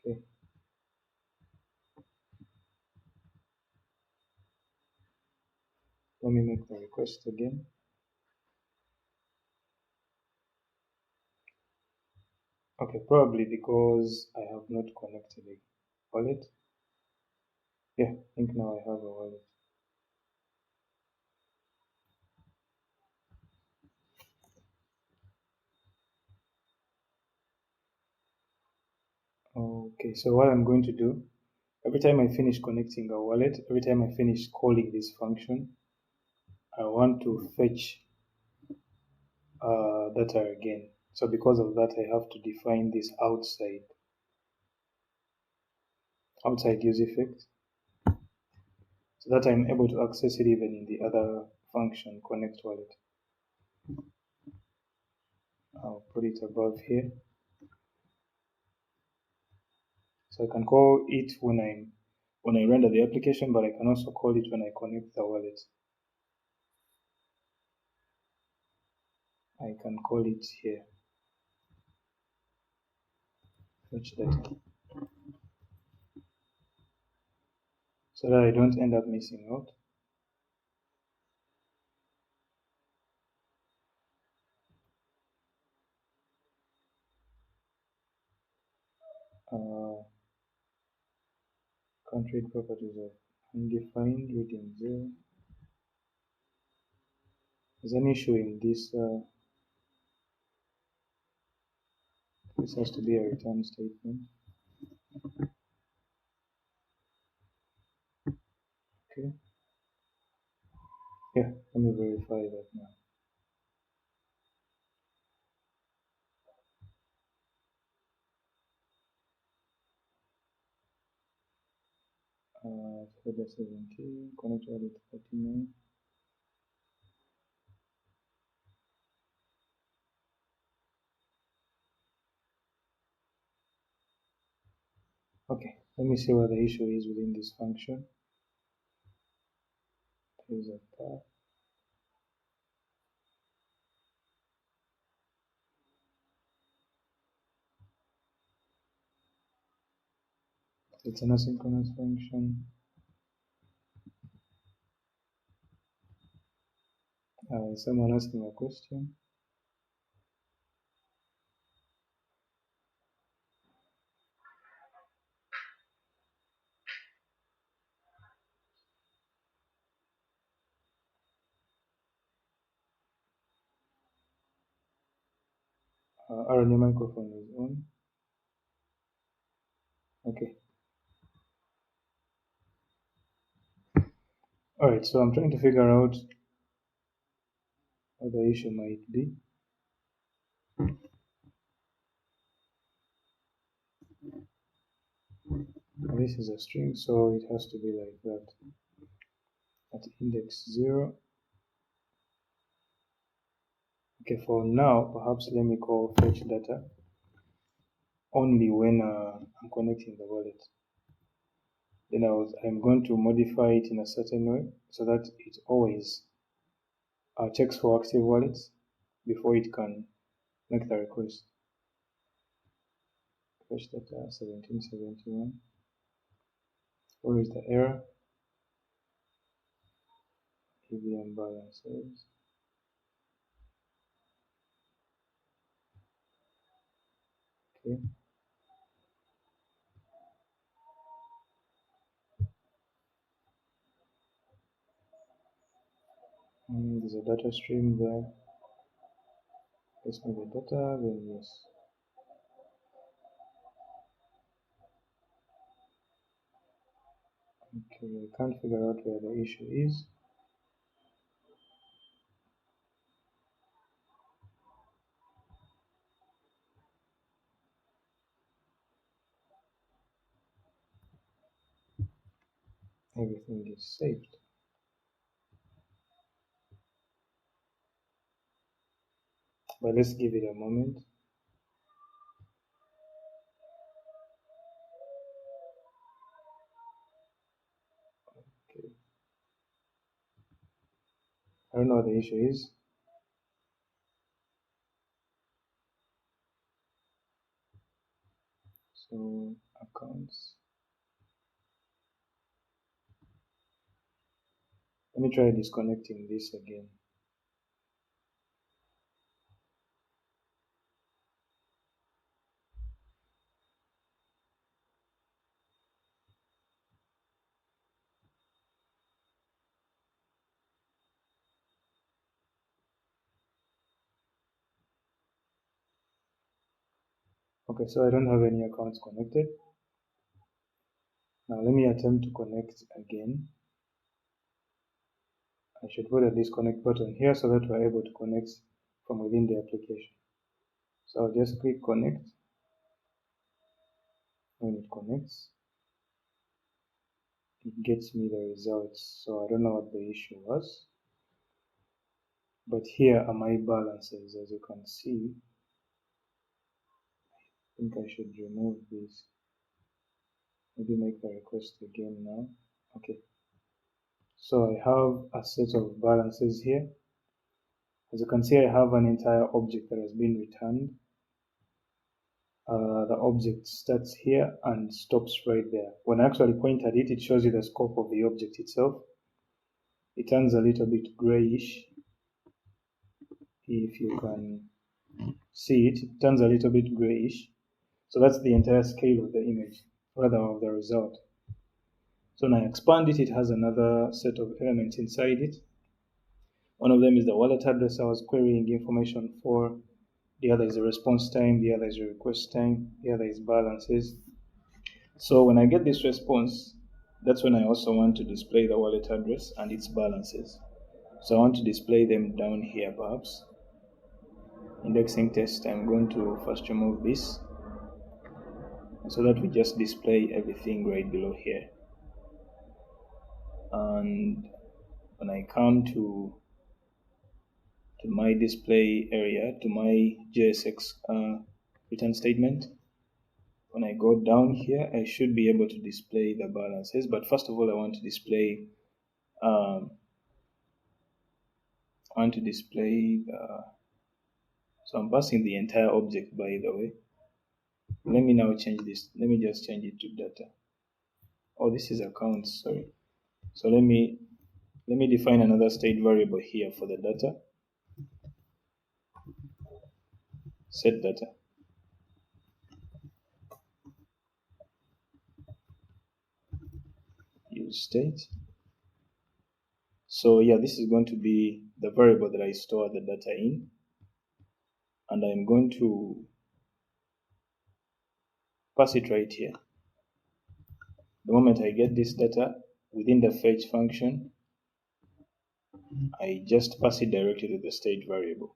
Okay. Let me make the request again. Okay, probably because I have not connected a wallet. Yeah, I think now I have a wallet. Okay, so what I'm going to do, every time I finish connecting a wallet, every time I finish calling this function, I want to fetch data again. So because of that, I have to define this outside use effect, so that I'm able to access it even in the other function, connect wallet. I'll put it above here. So I can call it when I render the application, but I can also call it when I connect the wallet. I can call it here. Fetch data. So that I don't end up missing out. Country properties of undefined reading 0. There's an issue in this. This has to be a return statement. Okay. Yeah, let me verify that now. Header 17, connect wallet 39. Okay, let me see what the issue is within this function. There's a path. It's an asynchronous function. Someone asking a question. Aaron, your microphone is on. Okay. Alright, so I'm trying to figure out what the issue might be. This is a string, so it has to be like that. At index 0. Okay, for now, perhaps let me call fetch data only when I'm connecting the wallet. Then I'm going to modify it in a certain way so that it always checks for active wallets before it can make the request. Fetch data 1771. Where is the error? EVM balances. Okay. There's a data stream there. Let's move the data, then yes. Okay, I can't figure out where the issue is. Everything is saved. But let's give it a moment. Okay. I don't know what the issue is. So accounts. Let me try disconnecting this again. Okay, so I don't have any accounts connected. Now let me attempt to connect again. I should put a disconnect button here so that we're able to connect from within the application. So I'll just click connect. When it connects, it gets me the results. So I don't know what the issue was. But here are my balances. As you can see, I think I should remove this. Maybe make the request again now. Okay. So I have a set of balances here. As you can see, I have an entire object that has been returned. The object starts here and stops right there. When I actually point at it, it shows you the scope of the object itself. It turns a little bit grayish. If you can see it, it turns a little bit grayish. So that's the entire scale of the image, rather of the result. So when I expand it, it has another set of elements inside it. One of them is the wallet address I was querying information for. The other is the response time. The other is the request time. The other is balances. So when I get this response, that's when I also want to display the wallet address and its balances. So I want to display them down here perhaps. Indexing test, I'm going to first remove this so that we just display everything right below here. And when I come to my display area, to my JSX return statement, when I go down here, I should be able to display the balances. But first of all, I want to display so I'm passing the entire object, by the way. Let me now change this. Let me just change it to data. Oh, this is accounts, sorry. So let me define another state variable here for the data. Set data. Use state. So yeah, this is going to be the variable that I store the data in. And I'm going to pass it right here. The moment I get this data within the fetch function, I just pass it directly to the state variable.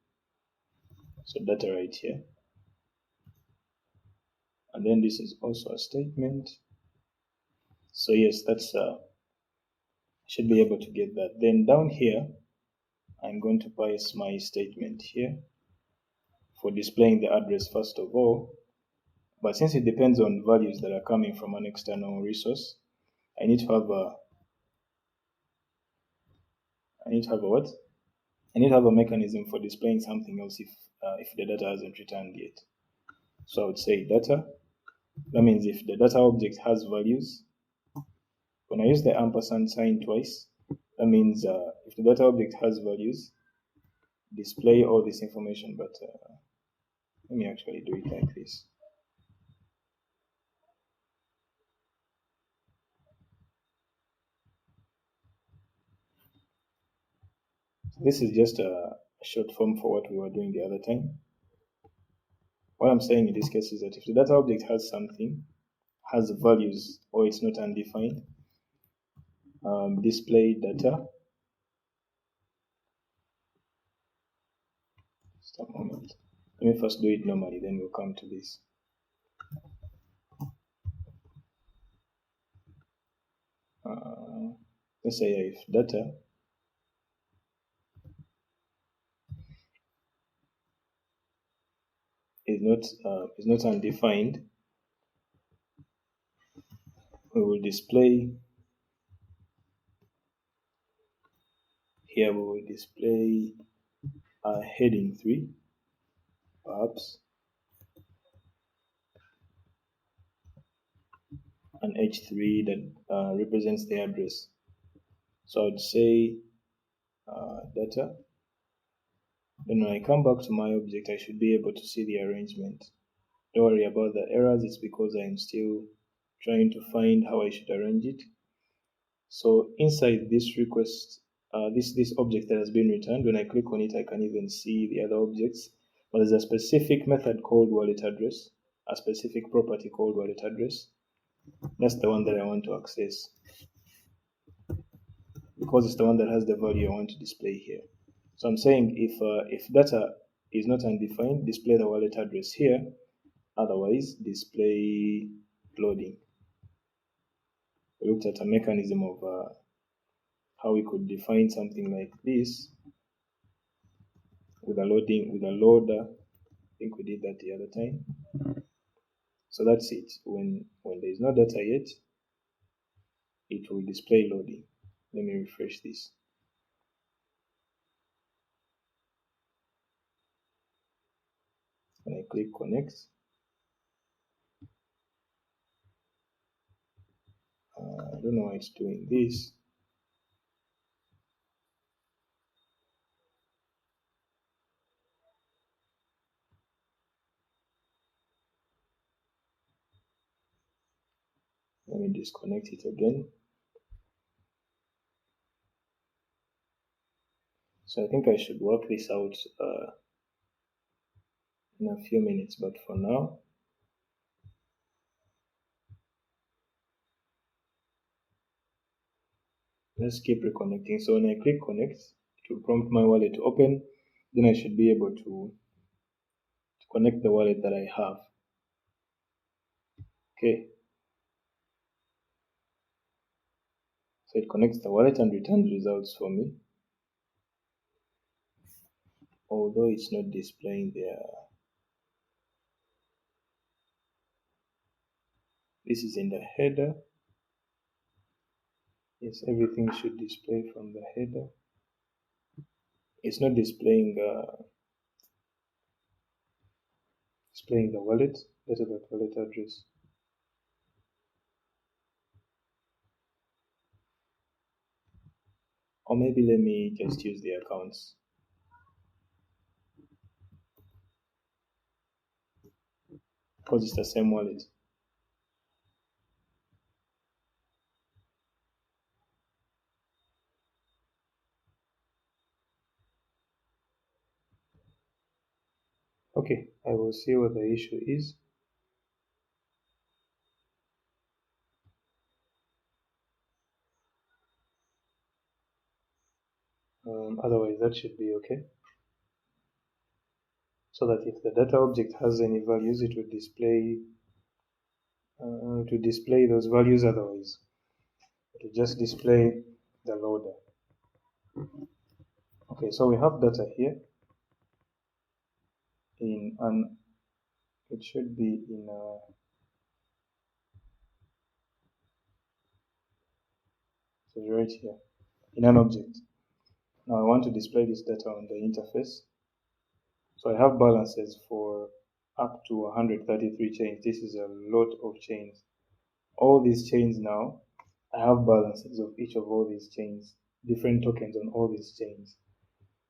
So data right here. And then this is also a statement. So yes, that's should be able to get that. Then down here, I'm going to pass my statement here for displaying the address first of all. But since it depends on values that are coming from an external resource, I need to have a what? I need to have a mechanism for displaying something else if the data hasn't returned yet. So I would say data. That means if the data object has values, when I use the ampersand sign twice, that means if the data object has values, display all this information. But let me actually do it like this. This is just a short form for what we were doing the other time. What I'm saying in this case is that if the data object has something, has values, or it's not undefined, display data. Just a moment. Let me first do it normally, then we'll come to this. Let's say if data is not undefined, we will display here. We will display heading 3, perhaps, and H3 that represents the address. So I'd say data. Then when I come back to my object, I should be able to see the arrangement. Don't worry about the errors, it's because I'm still trying to find how I should arrange it. So inside this request, this object that has been returned, when I click on it, I can even see the other objects. But there's a specific method called wallet address, a specific property called wallet address. That's the one that I want to access, because it's the one that has the value I want to display here. So I'm saying if data is not undefined, display the wallet address here. Otherwise, display loading. We looked at a mechanism of how we could define something like this with a loader. I think we did that the other time. So that's it. When there is no data yet, it will display loading. Let me refresh this. When I click connect, I don't know why it's doing this. Let me disconnect it again. So I think I should work this out in a few minutes, but for now, let's keep reconnecting. So when I click connect, it will prompt my wallet to open. Then I should be able to connect the wallet that I have. Okay. So it connects the wallet and returns results for me, although it's not displaying there. This is in the header. Yes, everything should display from the header. It's not displaying the wallet, data.wallet address. Or maybe let me just use the accounts. Because it's the same wallet. Okay, I will see what the issue is. Otherwise, that should be okay. So that if the data object has any values, it will display those values. Otherwise, it will just display the loader. Okay, so we have data here in an. It should be in a. So right here in an object. Now I want to display this data on the interface. So I have balances for up to 133 chains. This is a lot of chains. All these chains now, I have balances of each of all these chains, different tokens on all these chains.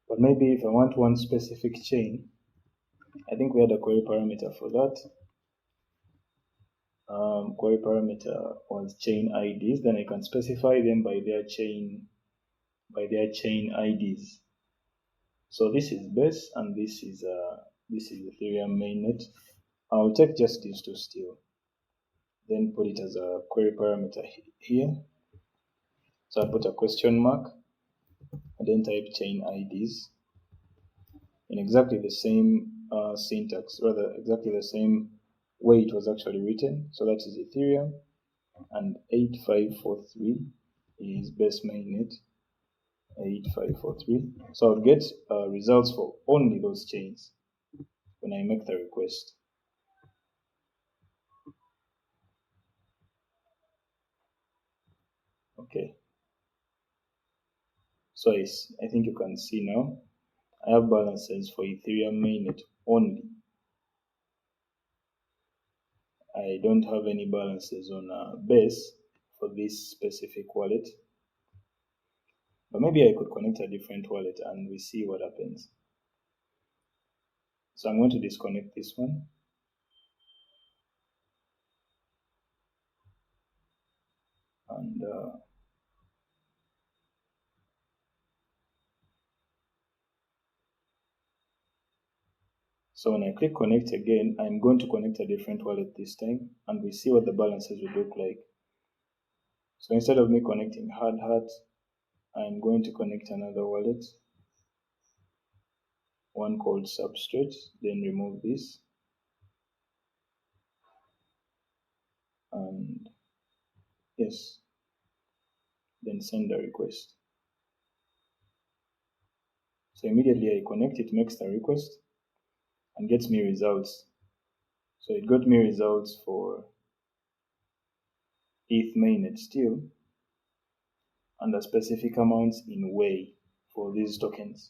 But maybe if I want one specific chain, I think we had a query parameter for that. Query parameter was chain IDs. Then I can specify them by their chain IDs. So this is base and this is Ethereum mainnet. I'll take just these two still. Then put it as a query parameter here. So I put a question mark and then type chain IDs in exactly the same syntax, rather exactly the same way it was actually written. So that is Ethereum and 8543 is base mainnet 8543. So I'll get results for only those chains when I make the request. Okay. So I think you can see now, I have balances for Ethereum mainnet only. I don't have any balances on base for this specific wallet. But maybe I could connect a different wallet and we see what happens. So I'm going to disconnect this one. And so when I click connect again, I'm going to connect a different wallet this time and we see what the balances will look like. So instead of me connecting Hardhat, I'm going to connect another wallet, one called Substrate, then remove this. And yes, then send a request. So immediately I connect, it makes the request and gets me results. So it got me results for ETH mainnet still and a specific amount in Way for these tokens.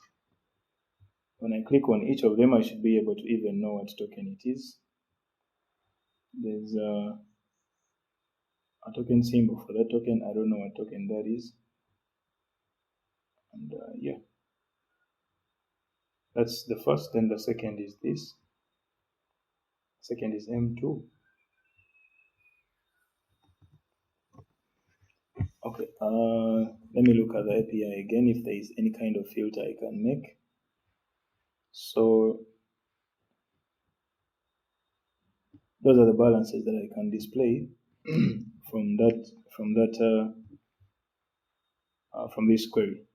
When I click on each of them, I should be able to even know what token it is. There's a token symbol for that token. I don't know what token that is. And yeah, that's the first. Then the second is this. Second is M2. Okay, let me look at the API again if there is any kind of filter I can make. So those are the balances that I can display from this query.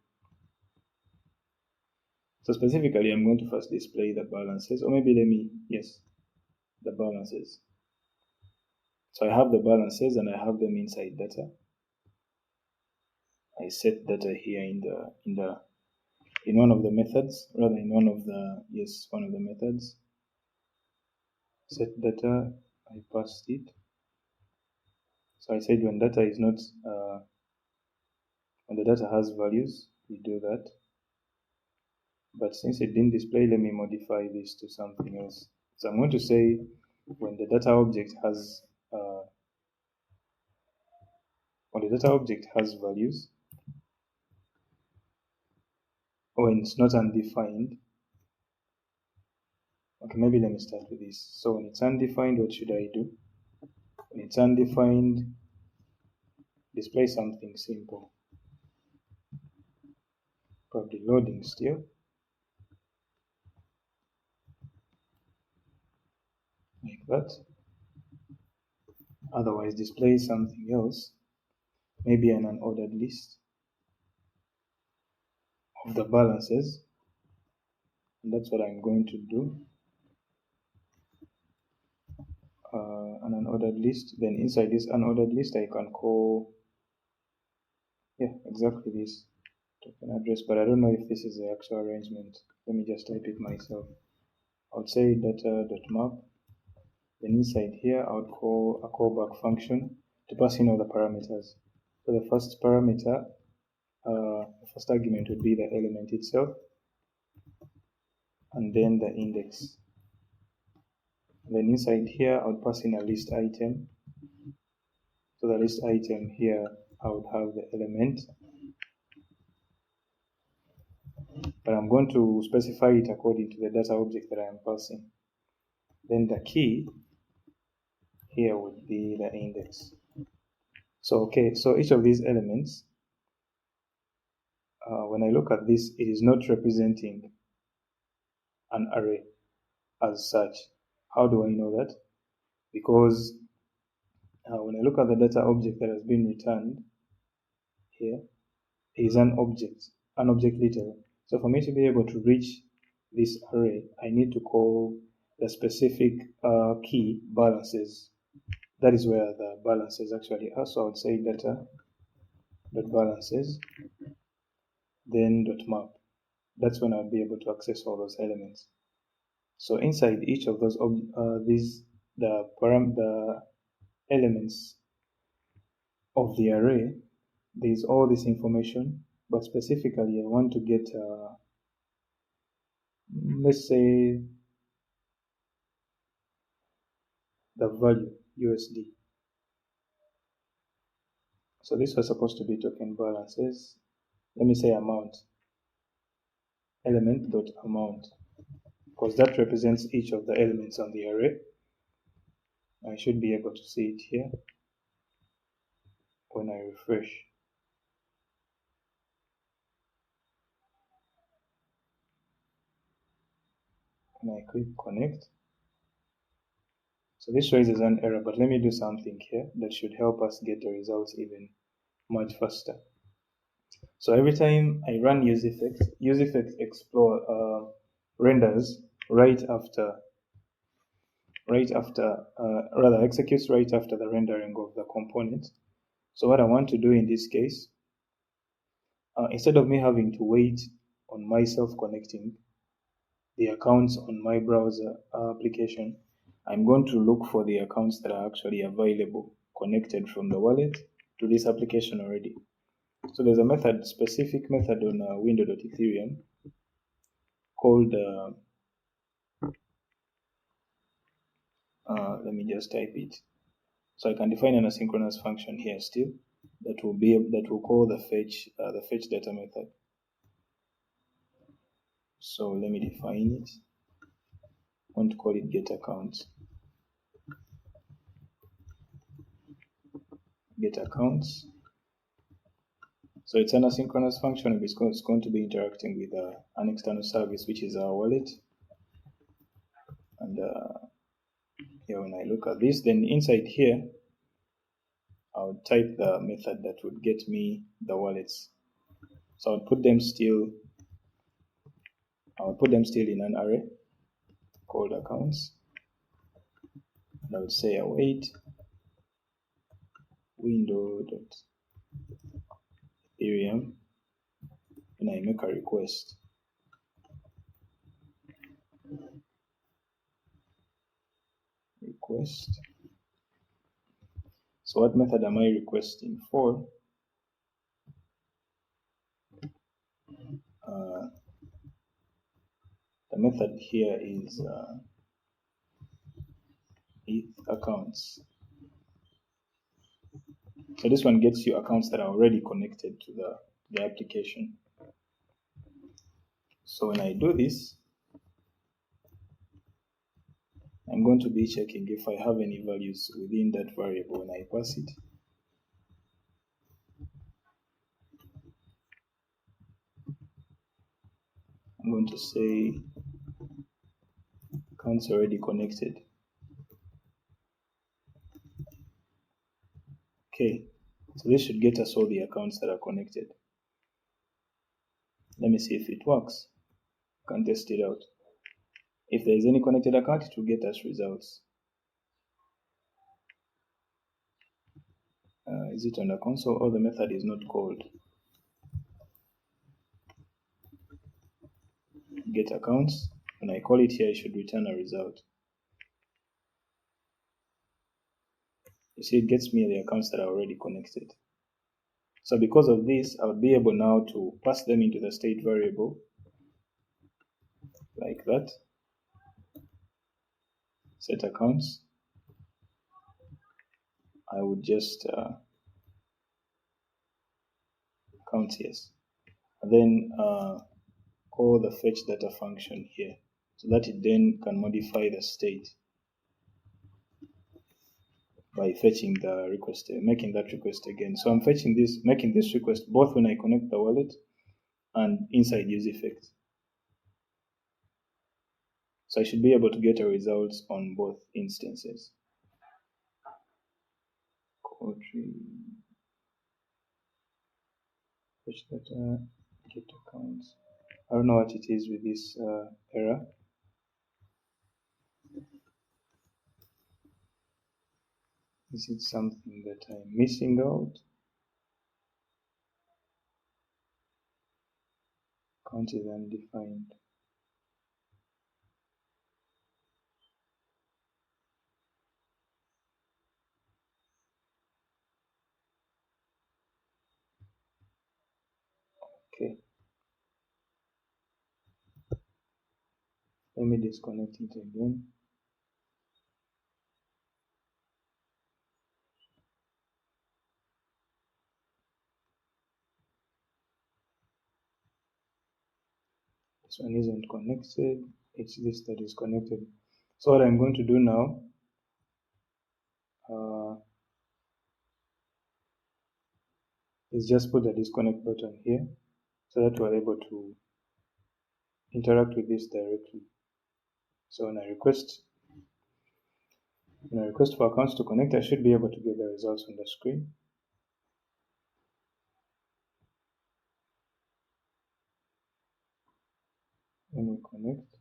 So specifically, I'm going to first display the balances, or maybe the balances. So I have the balances and I have them inside data. I set data here in one of the methods, rather in one of the methods. Set data, I passed it. So I said when data is not, when the data has values, we do that. But since it didn't display, let me modify this to something else. So I'm going to say when the data object has values, when it's not undefined. Okay, maybe let me start with this. So when it's undefined, what should I do? When it's undefined, display something simple. Probably loading still. Like that. Otherwise, display something else. Maybe an unordered list of the balances. And that's what I'm going to do. An unordered list. Then inside this unordered list, I can call, exactly this token address, but I don't know if this is the actual arrangement. Let me just type it myself. I would say data.map. Then inside here, I would call a callback function to pass in all the parameters. So the first parameter, the first argument would be the element itself, and then the index. And then inside here, I would pass in a list item. So the list item here, I would have the element, but I'm going to specify it according to the data object that I am passing. Then the key here would be the index. So each of these elements, when I look at this, it is not representing an array as such. How do I know that? Because when I look at the data object that has been returned here, it is an object literal. So for me to be able to reach this array, I need to call the specific key balances. That is where the balances actually are. So I would say data.balances, then .map. That's when I'll be able to access all those elements. So inside each of those the elements of the array, there's all this information, but specifically I want to get let's say the value USD. So this was supposed to be token balances. Let me say amount, element.amount, because that represents each of the elements on the array. I should be able to see it here when I refresh. And I click connect. So this raises an error, but let me do something here that should help us get the results even much faster. So every time I run UseEffects Explore renders executes right after the rendering of the component. So what I want to do in this case, instead of me having to wait on myself connecting the accounts on my browser application, I'm going to look for the accounts that are actually available connected from the wallet to this application already. So there's a specific method on window.ethereum called, let me just type it. So I can define an asynchronous function here still that will call the fetch data method. So let me define it. I want to call it get accounts. Get accounts. So it's an asynchronous function. It's going to be interacting with an external service, which is our wallet. And here, when I look at this, then inside here, I would type the method that would get me the wallets. So I would put them still in an array called accounts. And I would say await window Ethereum, and I make a request. So what method am I requesting for? The method here is ETH accounts. So this one gets you accounts that are already connected to the application. So when I do this, I'm going to be checking if I have any values within that variable when I pass it. I'm going to say accounts already connected. Okay, so this should get us all the accounts that are connected. Let me see if it works. Can test it out. If there is any connected account, it will get us results. Is it on the console or the method is not called? Get accounts. When I call it here, I should return a result. You see, it gets me the accounts that are already connected. So because of this, I would be able now to pass them into the state variable like that. Set accounts. I would just count yes. And then call the fetch data function here so that it then can modify the state by fetching the request, making that request again. So I'm making this request both when I connect the wallet and inside UseEffect. So I should be able to get a result on both instances. Fetch data, get accounts. I don't know what it is with this error. Is it something that I'm missing out? Count is undefined. Okay. Let me disconnect it again. This one isn't connected. It's this that is connected. So what I'm going to do now, is just put the disconnect button here so that we're able to interact with this directly. So when I request for accounts to connect, I should be able to get the results on the screen. Let me connect.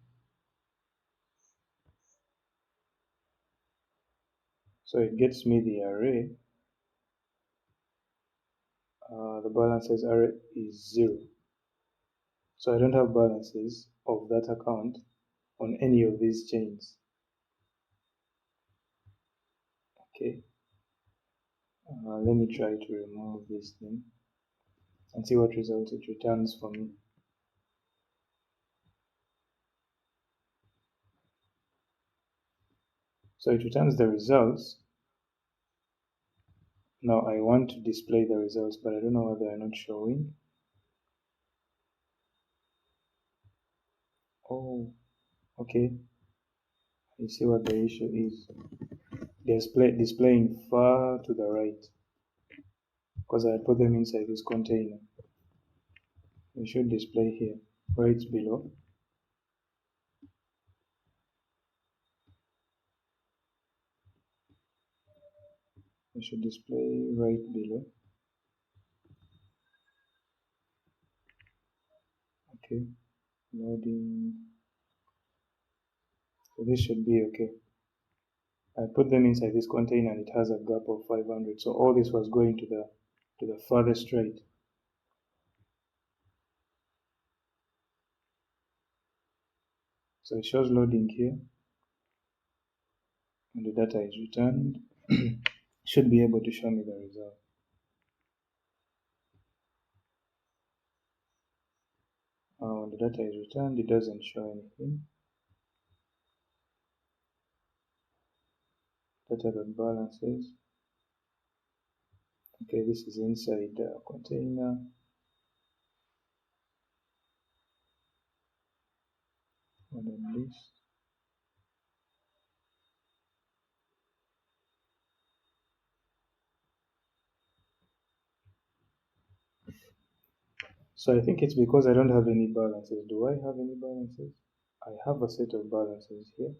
So it gets me the array. The balances array is 0. So I don't have balances of that account on any of these chains. Okay. Let me try to remove this thing and see what result it returns for me. So it returns the results. Now I want to display the results, but I don't know why they are not showing. Oh, okay. You see what the issue is. Displaying far to the right because I put them inside this container. It should display here, right below. It should display right below. Okay, loading. So this should be okay. I put them inside this container and it has a gap of 500. So all this was going to the farthest right. So it shows loading here. When the data is returned, should be able to show me the result. When the data is returned, it doesn't show anything. Data.balances. Okay, this is inside the container. Modern list. So I think it's because I don't have any balances. Do I have any balances? I have a set of balances here.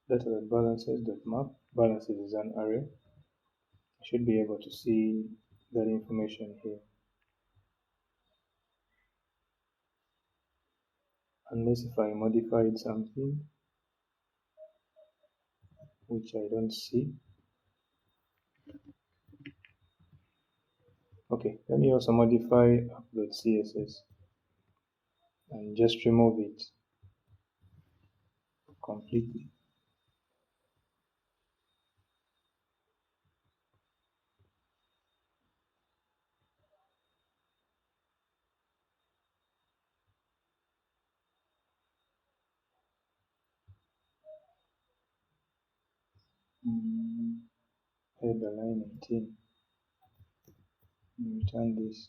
Data.balances.map. Balances is an array. I should be able to see that information here. Unless if I modified something, which I don't see. Okay, let me also modify app.css and just remove it completely. Header line 18. Return this.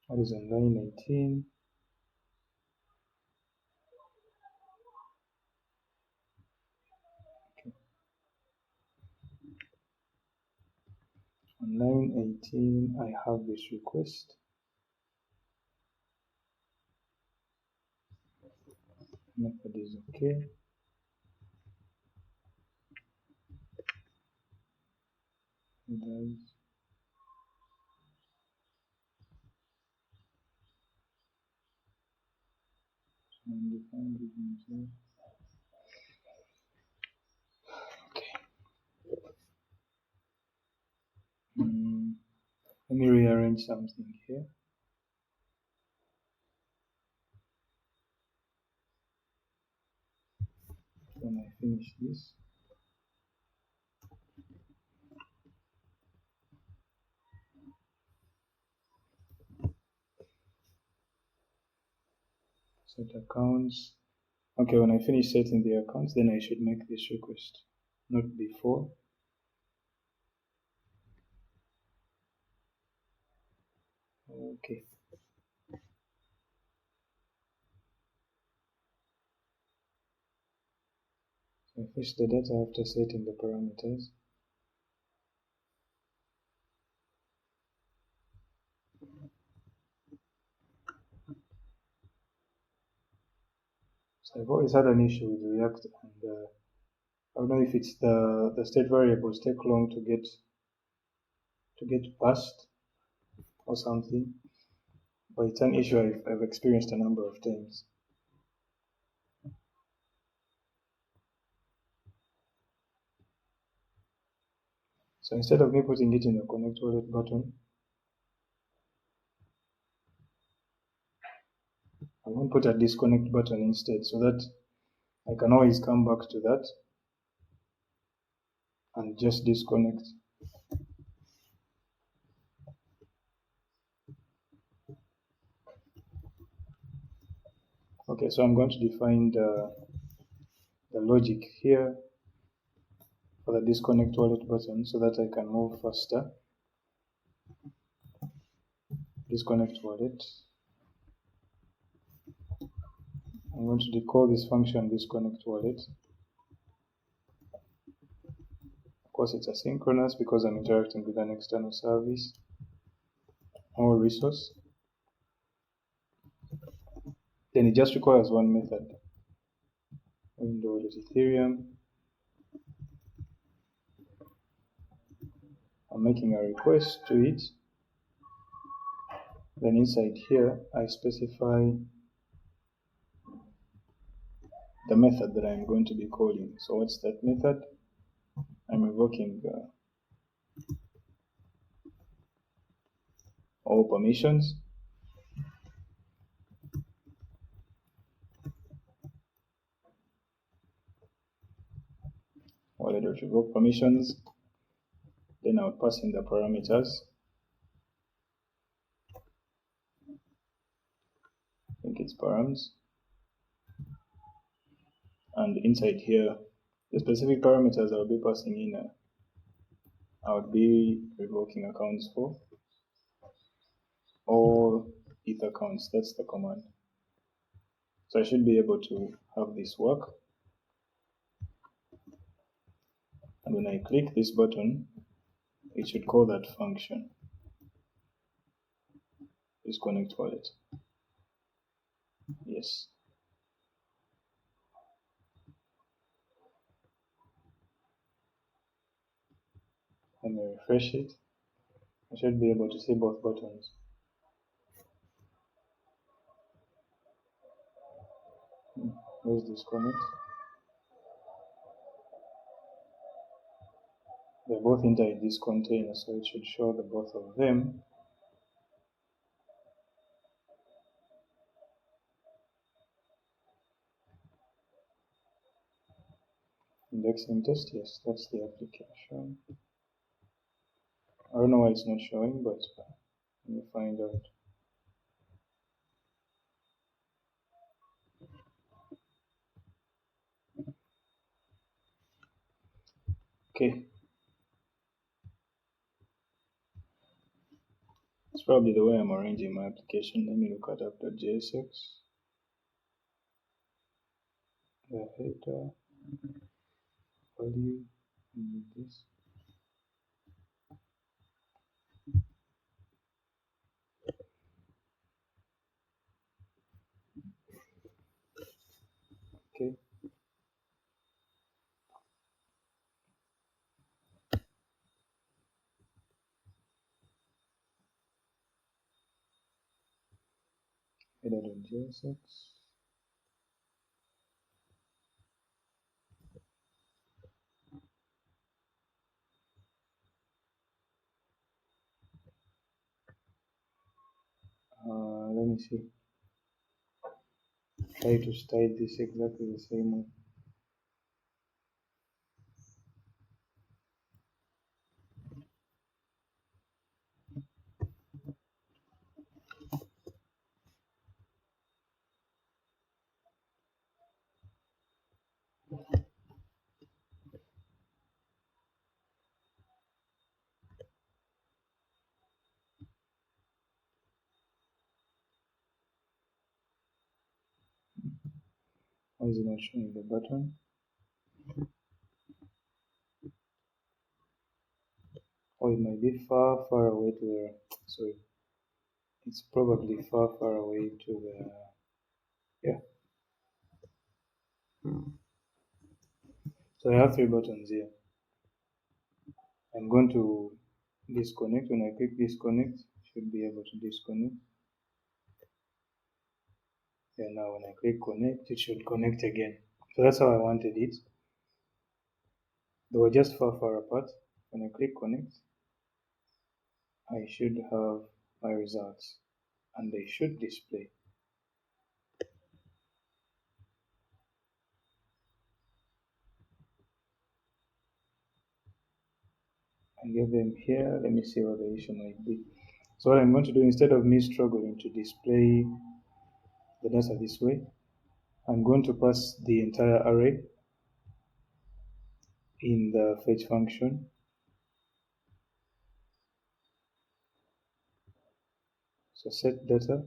What is on line 18? Okay. On line 18, I have this request. Method is okay. Headers. Undefined regions. Okay. Let me rearrange something here. When I finish this, set accounts. Okay, when I finish setting the accounts, then I should make this request, not before. Okay. So I fetch the data after setting the parameters. So I've always had an issue with React, and I don't know if it's the state variables take long to get passed or something, but it's an issue I've experienced a number of times. So instead of me putting it in the connect wallet button, I'm going to put a disconnect button instead, so that I can always come back to that and just disconnect. Okay, so I'm going to define the logic here for the disconnect wallet button so that I can move faster. Disconnect wallet. I'm going to decall this function disconnect wallet. Of course, it's asynchronous because I'm interacting with an external service or resource. Then it just requires one method. Window.ethereum. I'm making a request to it. Then inside here, I specify the method that I'm going to be calling. So what's that method? I'm revoking all permissions. While I do revoke permissions, then I'll pass in the parameters. I think it's params. And inside here, the specific parameters I'll be passing in, I'll be revoking accounts for all ETH accounts. That's the command. So I should be able to have this work. And when I click this button, it should call that function, disconnect wallet. Yes. Let me refresh it. I should be able to see both buttons. Where's disconnect? They're both inside this container, so it should show the both of them. Indexing test, yes, that's the application. I don't know why it's not showing, but let me find out. Okay. It's probably the way I'm arranging my application. Let me look at app.jsx. The header, value, and this. Okay. Header.jsx. Let me see. Try to style this exactly the same way. Why is it not showing the button? Oh, it might be far, far away to the. Sorry, it's probably far, far away to the. Yeah. So I have three buttons here. I'm going to disconnect. When I click disconnect, should be able to disconnect. And now when I click connect, it should connect again. So that's how I wanted it. They were just far, far apart. When I click connect, I should have my results and they should display. I give them here. Let me see what the issue might be. So what I'm going to do, instead of me struggling to display the data this way, I'm going to pass the entire array in the fetch function. So set data.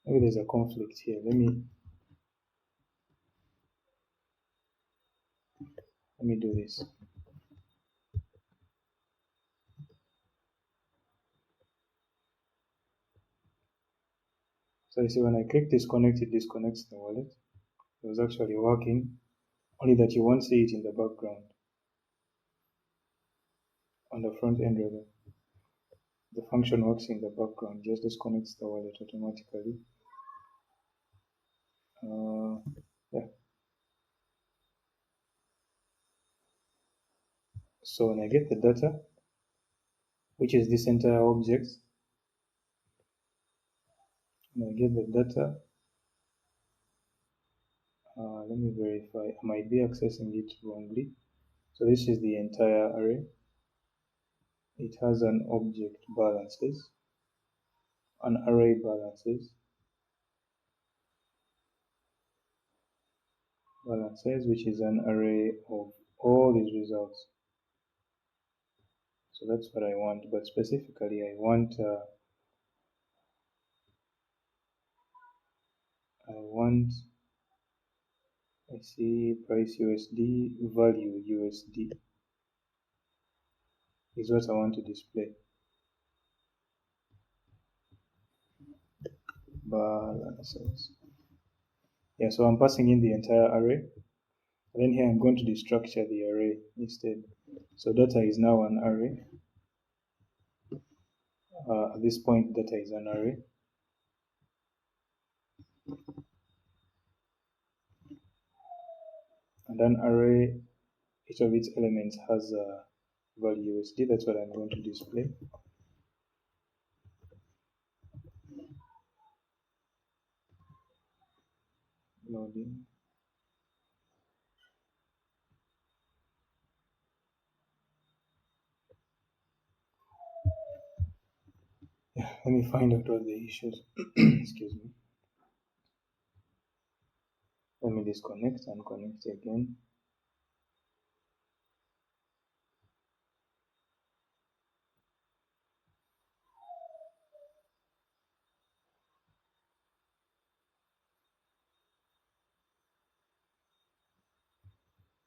Maybe there's a conflict here. Let me do this. So you see, when I click disconnect, it disconnects the wallet. It was actually working, only that you won't see it in the background, on the front end rather. the function works in the background, just disconnects the wallet automatically. Yeah. So when I get the data, which is this entire object, when I get the data, let me verify. I might be accessing it wrongly. So this is the entire array. It has an object balances, an array balances, which is an array of all these results. So that's what I want, but specifically I want I see price USD, value USD is what I want to display. Balances. Yeah, so I'm passing in the entire array. And then here I'm going to destructure the array instead. So data is now an array. At this point, data is an array. And an array, each of its elements has a value USD. That's what I'm going to display. Loading. Yeah, let me find out what the issues. Excuse me. Let me disconnect and connect again.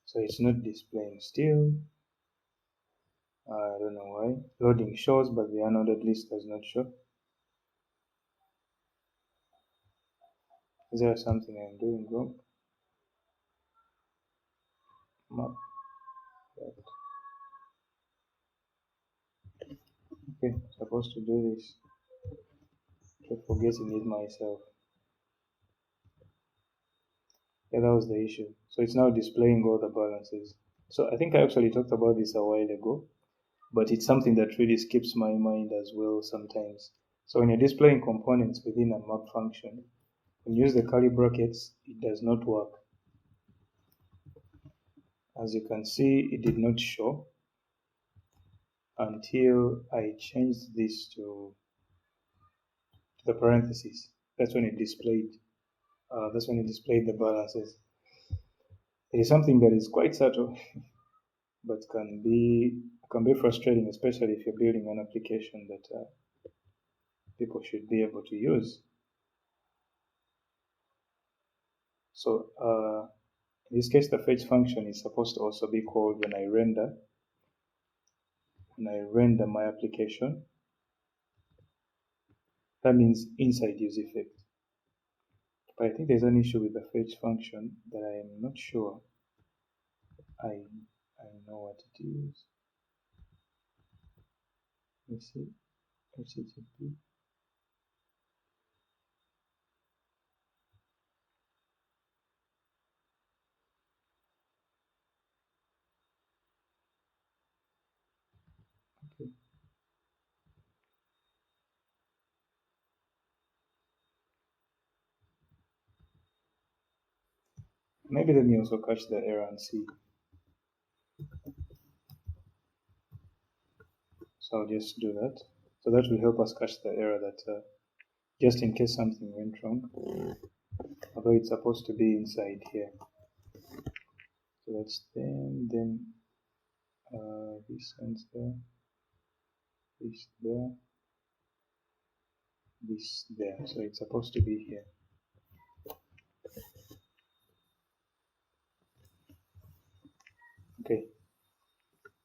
So it's not displaying still. I don't know why. Loading shows, but the unordered list does not show. Is there something I'm doing wrong? Map. Right. Okay, supposed to do this. Keep forgetting it myself. Yeah, that was the issue. So it's now displaying all the balances. So I think I actually talked about this a while ago, but it's something that really skips my mind as well sometimes. So when you're displaying components within a map function, when you use the curly brackets, it does not work. As you can see, it did not show until I changed this to the parentheses. That's when it displayed. That's when it displayed the balances. It is something that is quite subtle, but can be frustrating, especially if you're building an application that people should be able to use. So in this case, the fetch function is supposed to also be called when I render my application. That means inside useEffect. But I think there's an issue with the fetch function that I am not sure I know what it is. Let's see. HTTP. Okay. Maybe let me also catch the error and see. So I'll just do that. So that will help us catch the error that just in case something went wrong. Although it's supposed to be inside here. So that's then this ends there, this there, this there. So it's supposed to be here. Okay.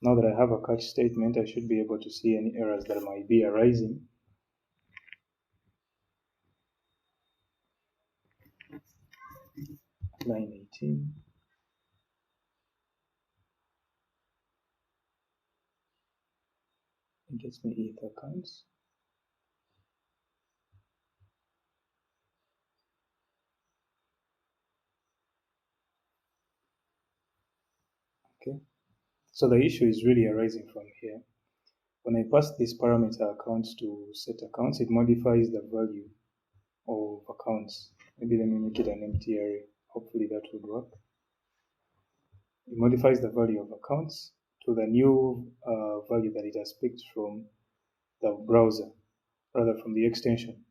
Now that I have a catch statement, I should be able to see any errors that might be arising. Line 18. It gets me ETH accounts. So the issue is really arising from here. When I pass this parameter accounts to set accounts, it modifies the value of accounts. Maybe let me make it an empty array. Hopefully that would work. It modifies the value of accounts to the new value that it has picked from the browser, rather from the extension.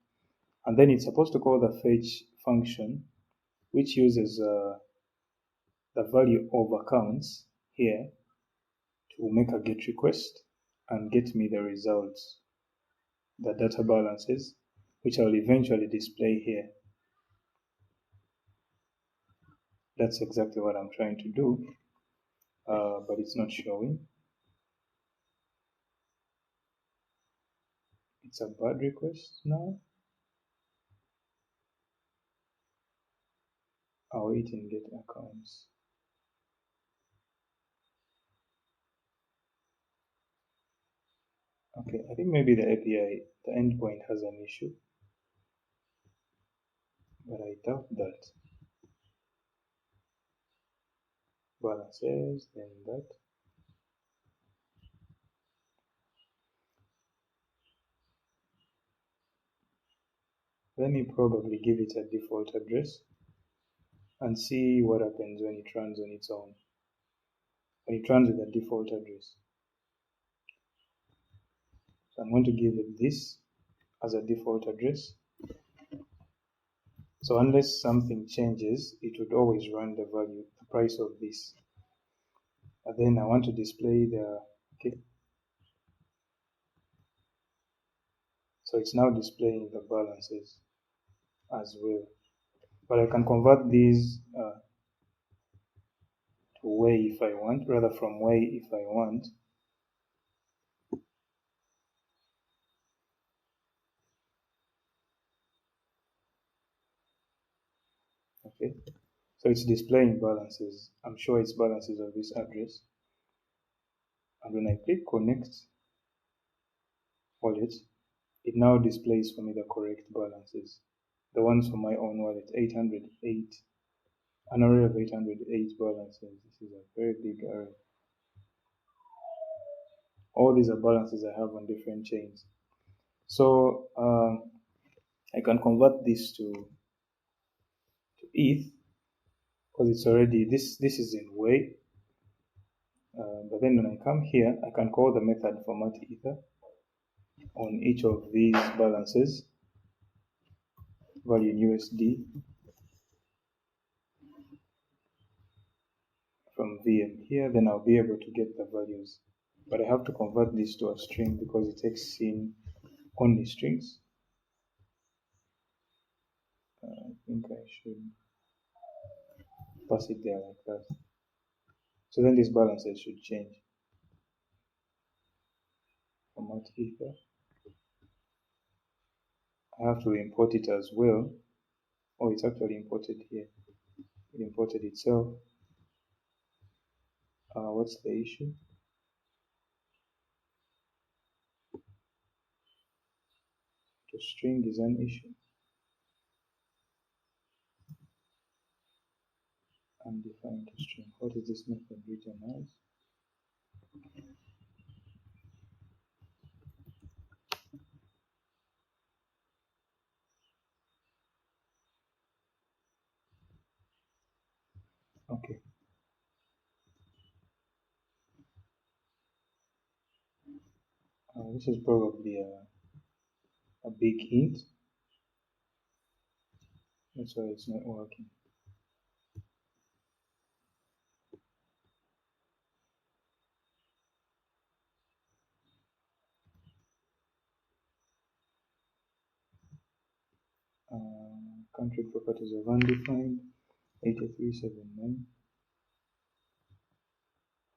And then it's supposed to call the fetch function, which uses the value of accounts here to make a GET request and get me the results, the data balances, which I'll eventually display here. That's exactly what I'm trying to do, but it's not showing. It's a bad request now. I'll wait and get accounts. Okay, I think maybe the API, the endpoint has an issue, but I doubt that. Balances, then that. Let me probably give it a default address and see what happens when it runs on its own. When it runs with a default address. So I'm going to give it this as a default address. So unless something changes, it would always run the value, the price of this. And then I want to display the, okay. So it's now displaying the balances as well. But I can convert these to way if I want, rather from way if I want. Okay, so it's displaying balances. I'm sure it's balances of this address. And when I click connect wallet, it now displays for me the correct balances. The ones from my own wallet, 808, an array of 808 balances. This is a very big array. All these are balances I have on different chains. So I can convert this to ETH because it's already, this is in way. But then when I come here, I can call the method format ether on each of these balances, value in USD from VM here, then I'll be able to get the values. But I have to convert this to a string because it takes in only strings. I think I should pass it there like that. So then these balances should change. Format ether. I have to import it as well. Oh, it's actually imported here. It imported itself. What's the issue? The string is an issue. Undefined string. What is this method written as? Okay. This is probably a big hint. That's why it's not working. Country properties of undefined 8379.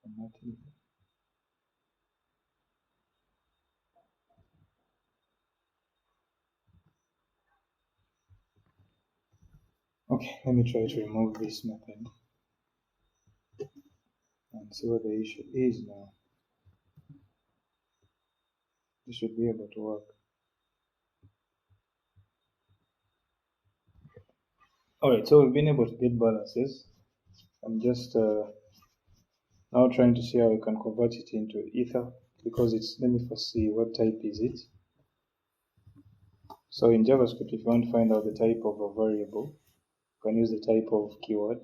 Formatting. Okay, let me try to remove this method and see what the issue is now. This should be able to work. Alright, so we've been able to get balances. I'm just Now trying to see how I can convert it into ether, because it's, let me first see what type is it. So in JavaScript, if you want to find out the type of a variable, you can use the type of keyword.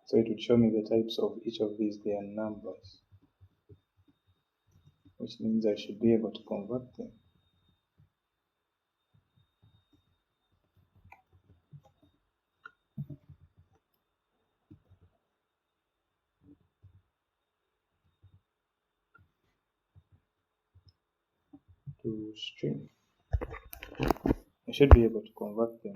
So it would show me the types of each of these, they are numbers, which means I should be able to convert them. To string. I should be able to convert them.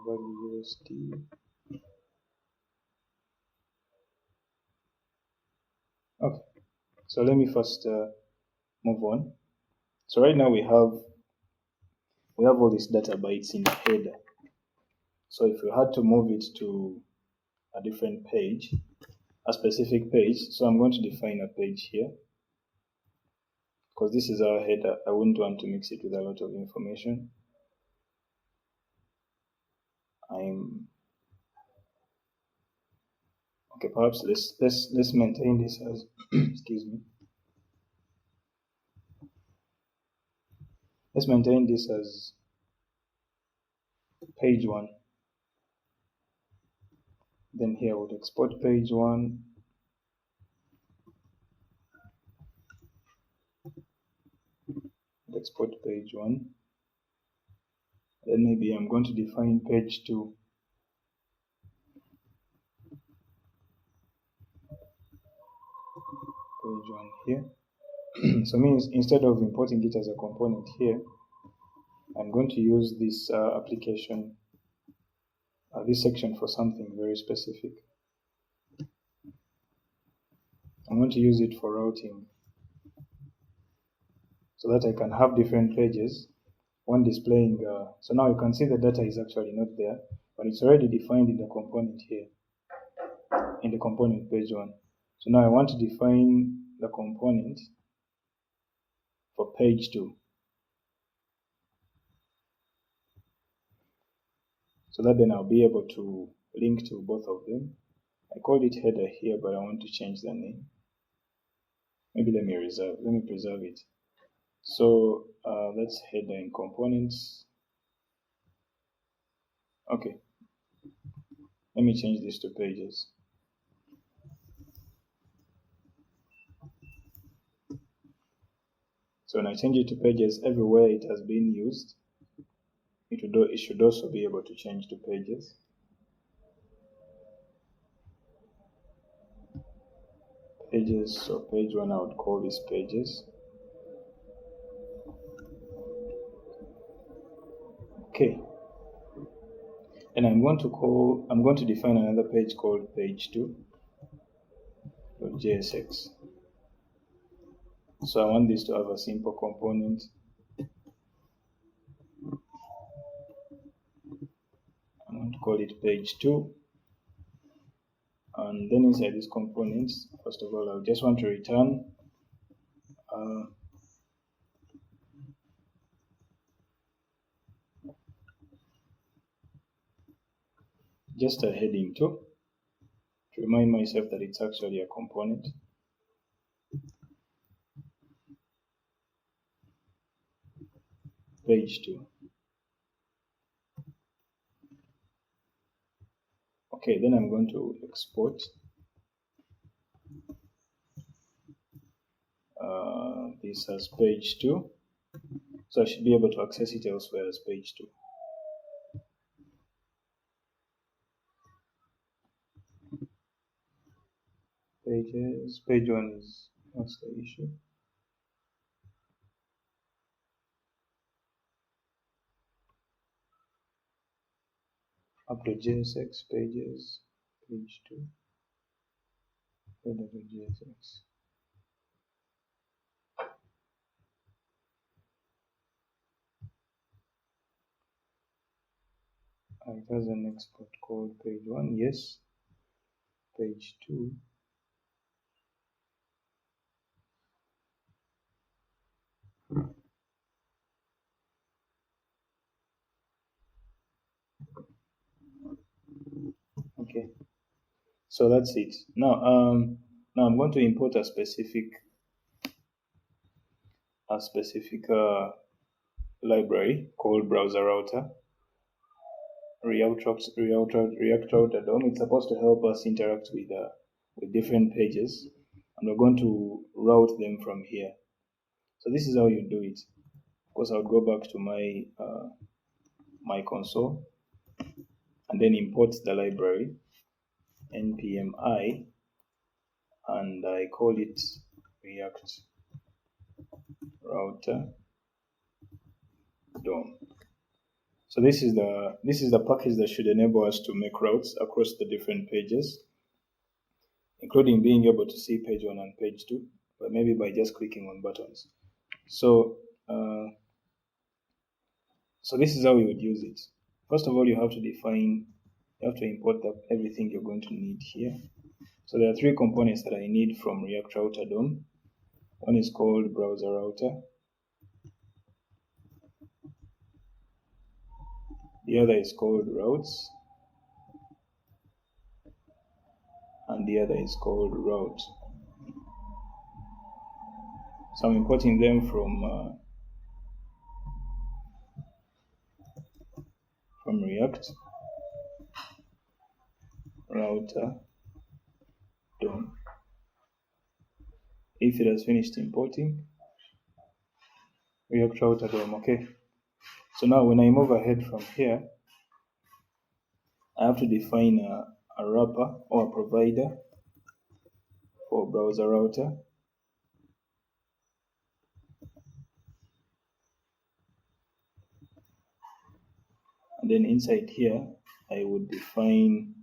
Value USD. Okay, so let me first move on. So right now we have all these data bytes in the header. So if we had to move it to a different page, a specific page, so I'm going to define a page here, because this is our header. I wouldn't want to mix it with a lot of information. Okay, perhaps let's maintain this as excuse me. Let's maintain this as page 1. Then here I would export page 1. Export page 1. Then maybe I'm going to define page 2. Page 1 here. So means instead of importing it as a component here, I'm going to use this application, this section for something very specific. I'm going to use it for routing, so that I can have different pages, one displaying, so now you can see the data is actually not there, but it's already defined in the component here, in the component page 1. So now I want to define the component for page 2. So that then I'll be able to link to both of them. I called it header here, but I want to change the name. Maybe let me preserve it. So that's header in components. Okay. Let me change this to pages. So when I change it to pages, everywhere it has been used, it should also be able to change to pages. Pages, so page 1, I would call this pages. Okay. And I'm going to define another page called page 2 or JSX. So I want this to have a simple component. I'm going to call it page 2. And then inside these components, first of all, I just want to return just a heading 2 to remind myself that it's actually a component. Page 2. Okay, then I'm going to export this as page 2. So I should be able to access it elsewhere as page 2. Pages, page 1 is, what's the issue? Upload JSX pages, page 2, JSX. It has an export called page 1, yes. Page 2. Okay, so that's it. Now I'm going to import a specific library called browser router. React Router DOM. It's supposed to help us interact with different pages, and we're going to route them from here. So this is how you do it. Of course, I'll go back to my console and then import the library npm I, and I call it React Router DOM. So this is the package that should enable us to make routes across the different pages, including being able to see page 1 and page 2, but maybe by just clicking on buttons. So this is how you would use it. First of all, you have to import everything you're going to need here. So there are 3 components that I need from React Router DOM. One is called browser router. The other is called routes. And the other is called route. So I'm importing them from React Router DOM. If it has finished importing, React Router DOM, okay. So now when I move ahead from here, I have to define a wrapper or a provider for browser router. And then inside here, I would define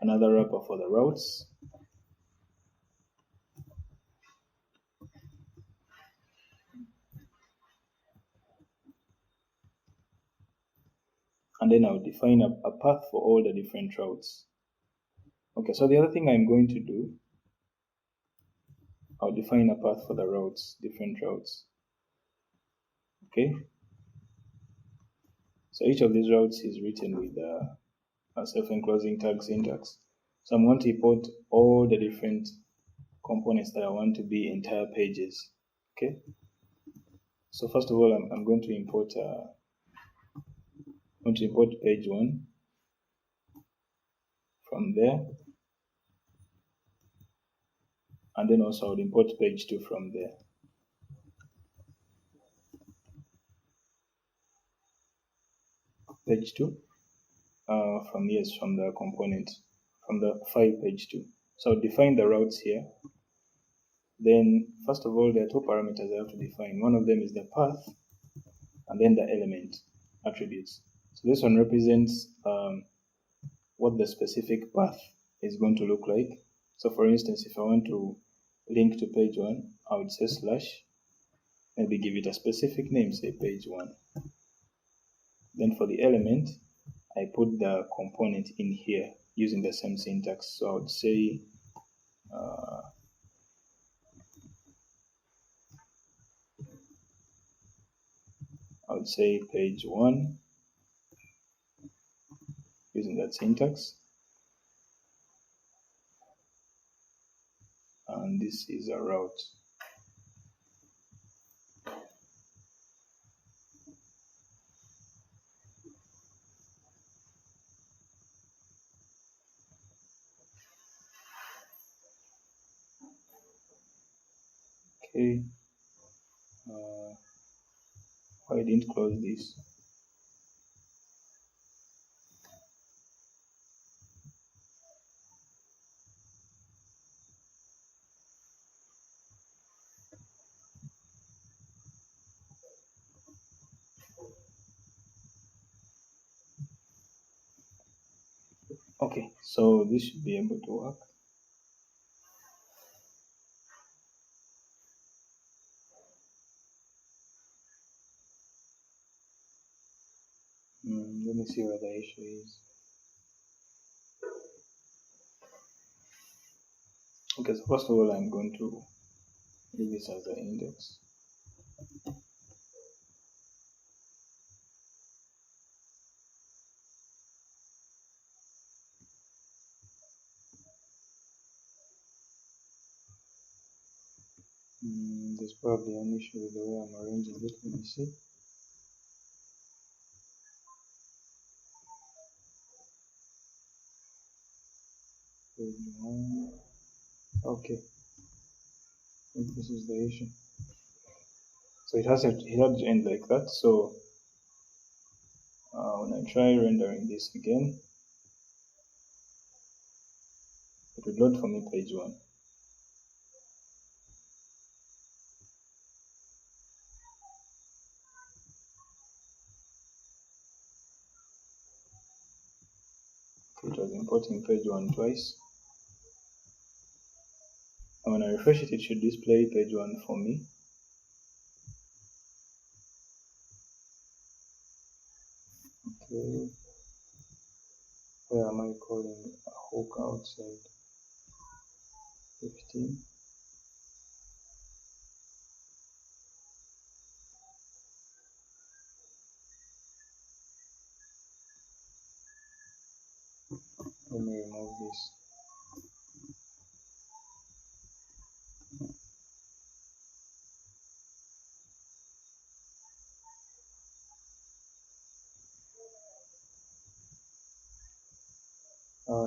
another wrapper for the routes. And then I would define a path for all the different routes. Okay, so the other thing I'm going to do, I'll define a path for the routes, different routes. Okay. So each of these routes is written with a self-enclosing tag syntax. So I'm going to import all the different components that I want to be entire pages. Okay. So first of all, I'm going to import page 1 from there, and then also I would import page 2 from there. Page 2 from the component, from the file page 2. So I'll define the routes here. Then first of all, there are 2 parameters I have to define. One of them is the path, and then the element attributes. So this one represents what the specific path is going to look like. So for instance, if I want to link to page 1, I would say / maybe give it a specific name, say page 1. Then for the element, I put the component in here using the same syntax. So I would say page 1 using that syntax. And this is a route. Okay. Why I didn't close this? Okay, so this should be able to work. Let me see where the issue is. Okay, so first of all, I'm going to leave this as the index. There's probably an issue with the way I'm arranging it. Let me see. Page 1. Okay. I think this is the issue. So it had to end like that. So when I try rendering this again, it will load for me page 1. It was importing page 1 twice. And when I refresh it, it should display page 1 for me. Okay. Where am I calling a hook outside? 15. Let me remove this.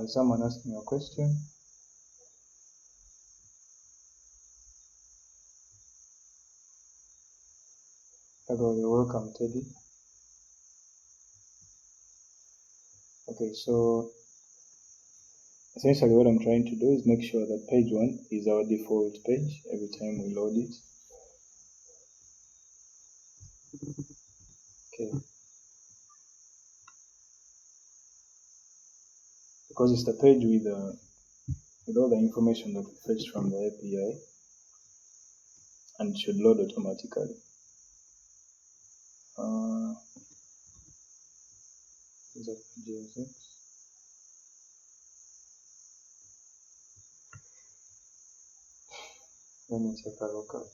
Is someone asking a question? Hello, you're welcome, Teddy. Okay, so essentially what I'm trying to do is make sure that page 1 is our default page every time we load it. Okay. Because it's the page with all the information that we fetched from the API, and it should load automatically. Is that JSX? Let me take a look at.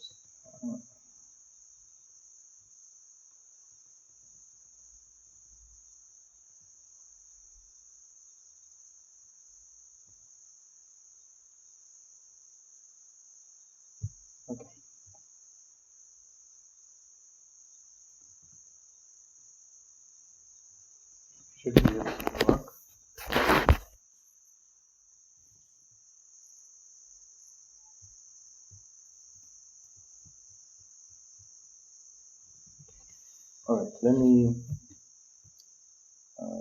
Okay. Should be able to work. Alright, let me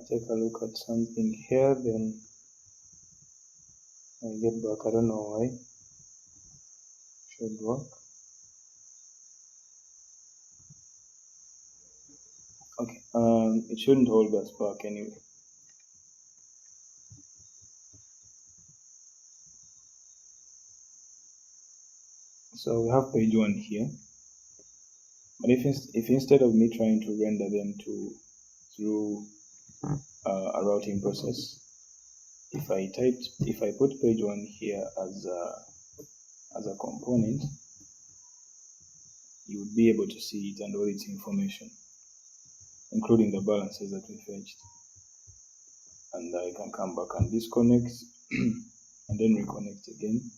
take a look at something here, then I get back. I don't know why. Should work. Okay, it shouldn't hold us back anyway. So we have page 1 here, but if instead of me trying to render them through a routing process, if I put page 1 here as a component, you would be able to see it and all its information, including the balances that we fetched. And I can come back and disconnect and then reconnect again.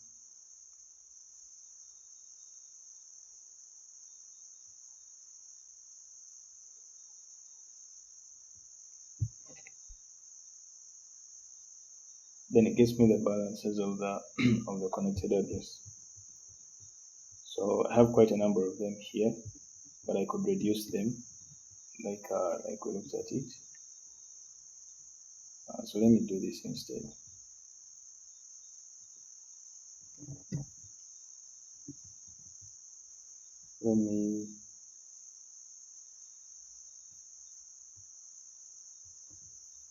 Then it gives me the balances of the of the connected address. So I have quite a number of them here, but I could reduce them like we looked at it. So let me do this instead. Let me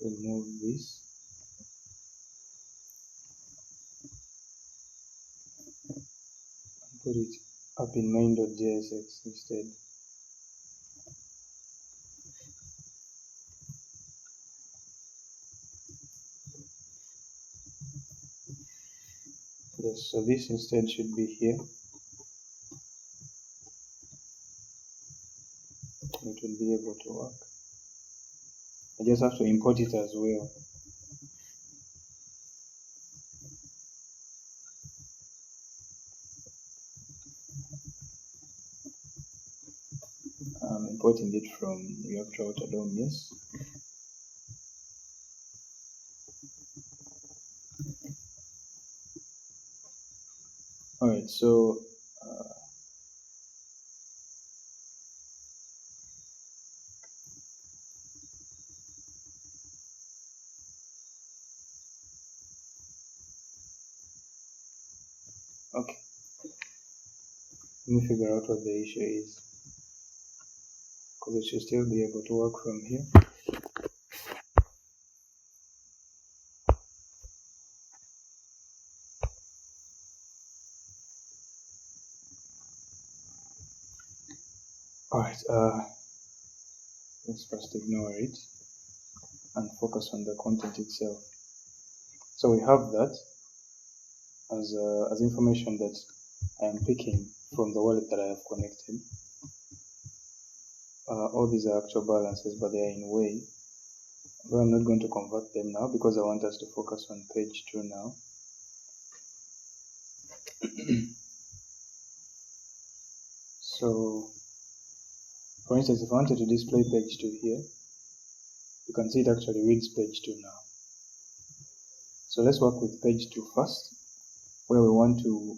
remove this. And put it up in main.jsx instead. Yes, so this instead should be here. It will be able to work. I just have to import it as well. I'm importing it from React Router DOM, yes. Alright, so okay, let me figure out what the issue is, because it should still be able to work from here. Alright, let's first ignore it and focus on the content itself. So we have that as information that I am picking from the wallet that I have connected. All these are actual balances, but they are in way. But I'm not going to convert them now because I want us to focus on page 2 now. So, for instance, if I wanted to display page 2 here, you can see it actually reads page 2 now. So let's work with page 2 first, where we want to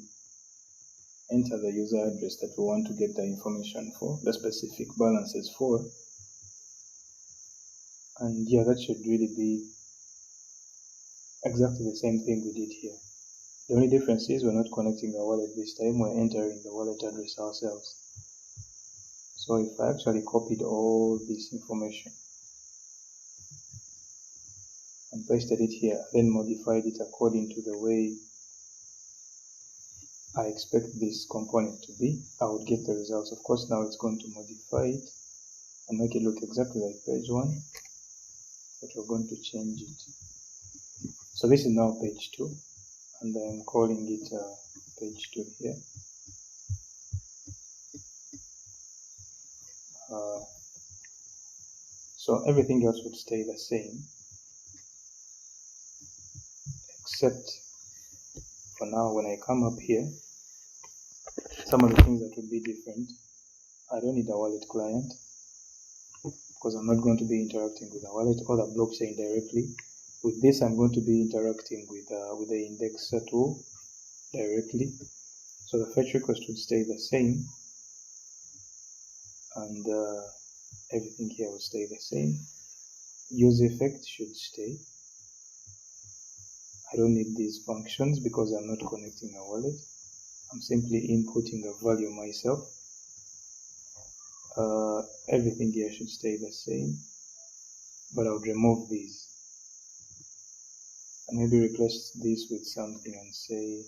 enter the user address that we want to get the information for, the specific balances for. And yeah, that should really be exactly the same thing we did here. The only difference is we're not connecting our wallet this time, we're entering the wallet address ourselves. So if I actually copied all this information and pasted it here, then modified it according to the way I expect this component to be, I would get the results. Of course, now it's going to modify it and make it look exactly like page 1, but we're going to change it. So this is now page 2, and I'm calling it page 2 here. So everything else would stay the same, except for now when I come up here, some of the things that would be different. I don't need a wallet client because I'm not going to be interacting with the wallet or the blockchain directly. With this, I'm going to be interacting with the indexer tool directly. So the fetch request would stay the same, and everything here will stay the same. Use effect should stay. I don't need these functions because I'm not connecting a wallet. I'm simply inputting a value myself. Everything here should stay the same, but I would remove these and maybe replace this with something and say,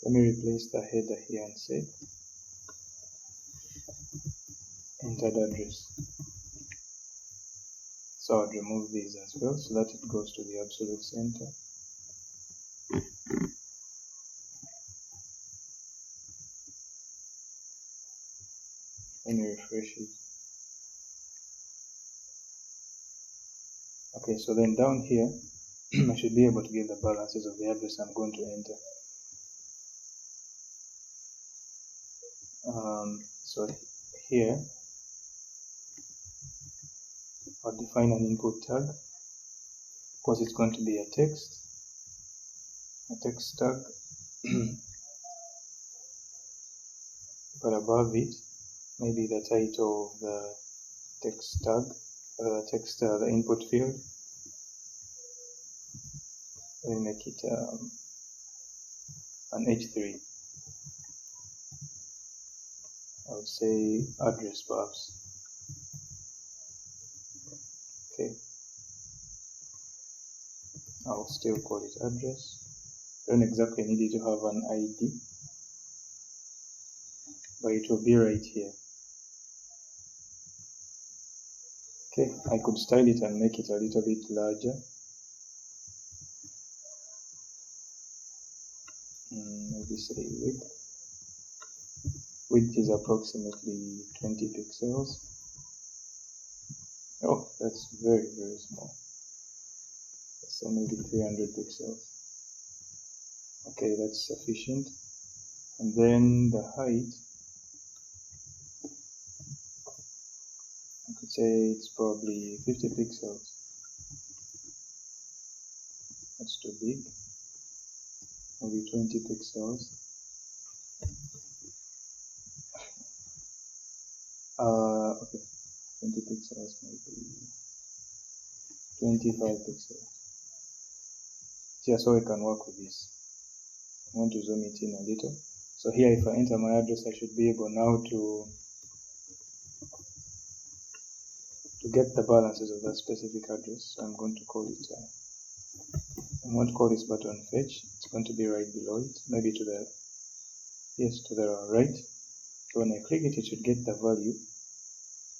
let me replace the header here and say entered address. So I'd remove these as well so that it goes to the absolute center. Let me refresh it. Okay, so then down here, I should be able to get the balances of the address I'm going to enter. So here, I'll define an input tag because it's going to be a text tag. But above it, maybe the title of the text tag, the input field. Let me make it an H3. I would say address perhaps. Okay. I'll still call it address. I don't exactly need it to have an ID, but it will be right here. Okay, I could style it and make it a little bit larger. Maybe say width. Width is approximately 20 pixels. Oh, that's very, very small. Let's say maybe 300 pixels. Okay, that's sufficient. And then the height, say it's probably 50 pixels. That's too big. Maybe 20 pixels. Okay, 20 pixels, maybe 25 pixels. Yeah, so we can work with this. I want to zoom it in a little. So here, if I enter my address, I should be able now to get the balances of that specific address. So I'm going to call it, I won't call this button fetch. It's going to be right below it, maybe to the, yes, to the right. So when I click it, it should get the value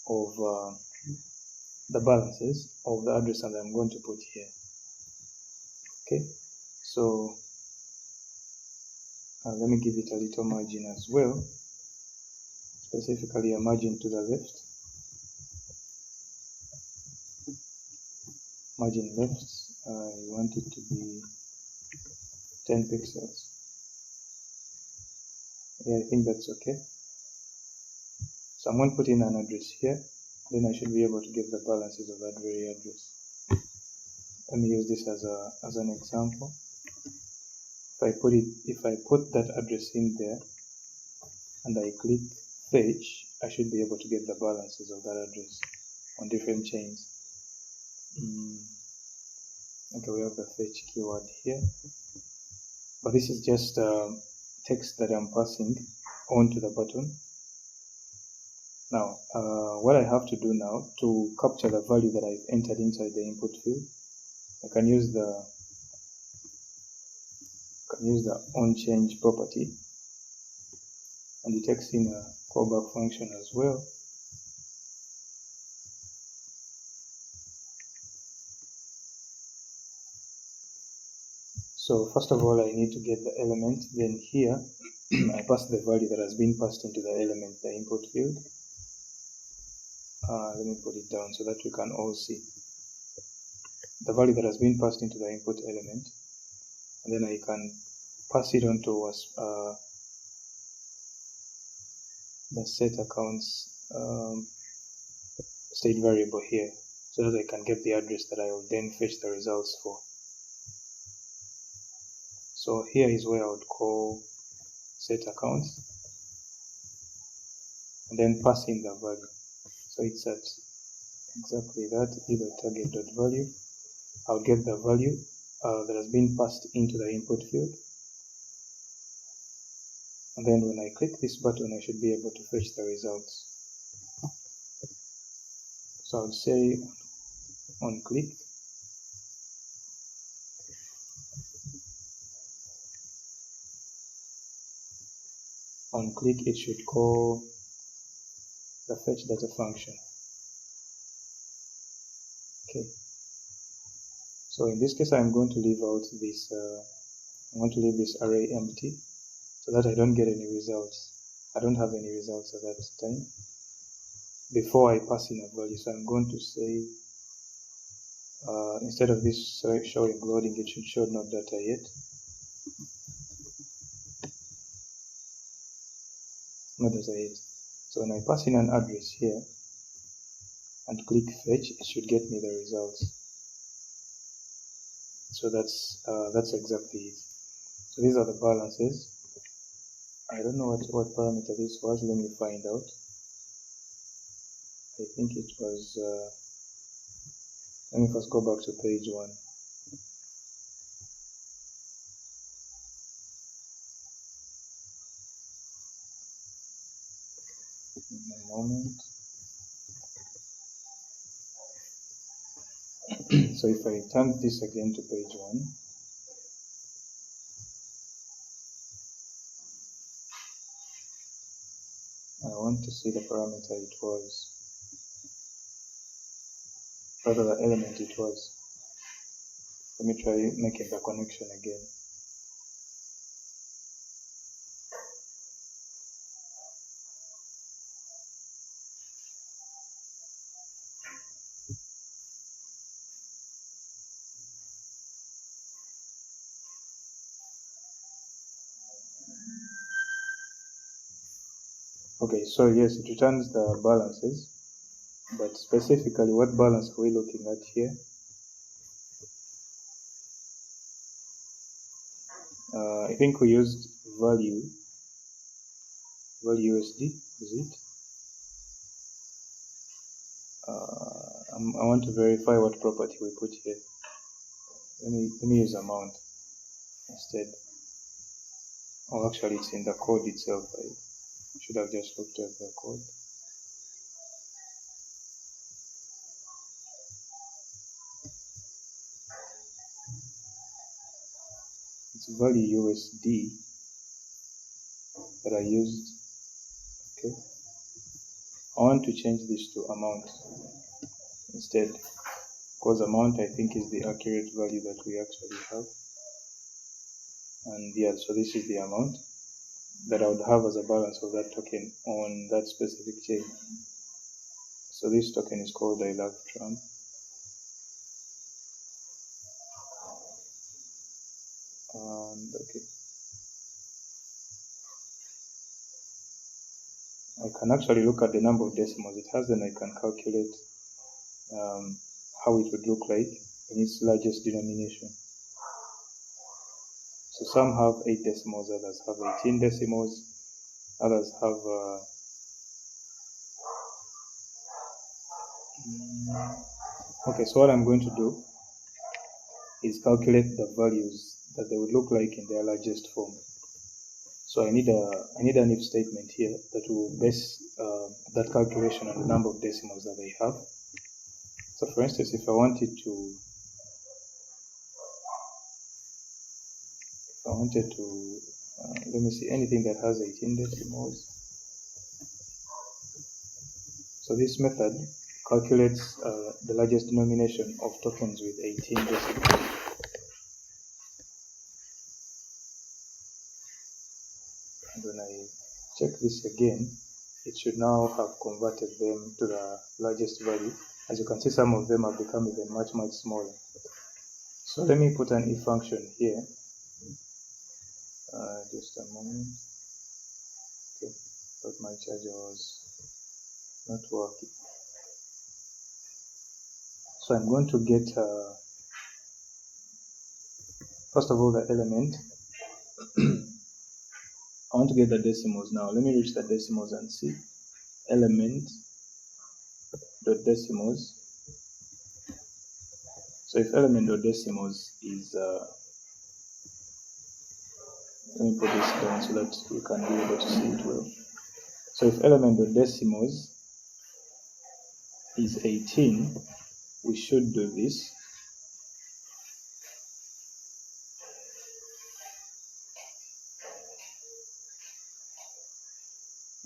of the balances of the address that I'm going to put here. Okay, so let me give it a little margin as well, specifically a margin to the left. Margin left, I want it to be 10 pixels. Yeah, I think that's okay. So I'm going to put in an address here, then I should be able to get the balances of that very address. Let me use this as an example. If I put that address in there and I click fetch, I should be able to get the balances of that address on different chains. Okay, we have the fetch keyword here, but this is just text that I'm passing onto the button. Now, what I have to do now to capture the value that I've entered inside the input field, I can use the onChange property, and it takes in a callback function as well. So first of all, I need to get the element. Then here, I pass the value that has been passed into the element, the input field. Let me put it down so that you can all see the value that has been passed into the input element, and then I can pass it on to the set accounts state variable here, so that I can get the address that I will then fetch the results for. So here is where I would call set accounts and then pass in the value. So it's at exactly that, either target.value. I'll get the value that has been passed into the input field. And then when I click this button, I should be able to fetch the results. So I would say on click, it should call the fetch data function. Okay. So in this case, I'm going to leave out this. I want to leave this array empty so that I don't get any results. I don't have any results at that time before I pass in a value. So I'm going to say instead of this showing loading, it should show no data yet. No data yet. So when I pass in an address here and click fetch, it should get me the results. So that's exactly it. So these are the balances. I don't know what parameter this was. Let me find out. I think it was. Let me first go back to page 1. In a moment. So if I turn this again to page 1, I want to see the parameter it was, rather the element it was. Let me try making the connection again. Okay, so yes, it returns the balances but specifically what balance are we looking at here? I think we used value USD, is it? I want to verify what property we put here. Let me use amount instead. Oh, actually it's in the code itself. I should have just looked at the code. It's value USD that I used. Okay. I want to change this to amount instead, because amount I think is the accurate value that we actually have. And yeah, so this is the amount that I would have as a balance of that token on that specific chain. So this token is called I Love Trump. And okay, I can actually look at the number of decimals it has, and I can calculate how it would look like in its largest denomination. So some have 8 decimals, others have 18 decimals, others have okay, so what I'm going to do is calculate the values that they would look like in their largest form. So I need an if statement here that will base that calculation on the number of decimals that they have. So for instance, if I wanted to let me see, anything that has 18 decimals. So this method calculates the largest denomination of tokens with 18 decimals. And when I check this again, it should now have converted them to the largest value. As you can see, some of them have become even much smaller. So let me put an if function here. Just a moment. Okay, but my charger was not working. So I'm going to get first of all the element. I want to get the decimals now. Let me reach the decimals and see. Element dot decimals. So if element dot decimals is let me put this down so that you can be able to see it well. So if element dot decimals is 18, we should do this.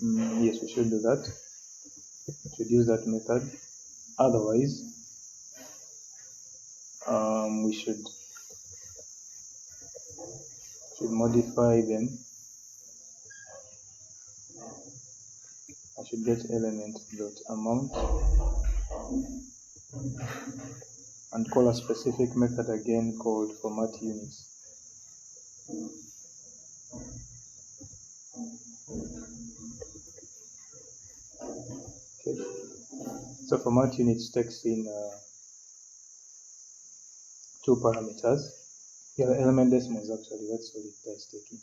Yes, we should do that. We should use that method. Otherwise, we should modify them. I should get element dot amount and call a specific method again called format units. Okay. So format units takes in 2 parameters. Yeah, the element decimals actually, that's all it does taking.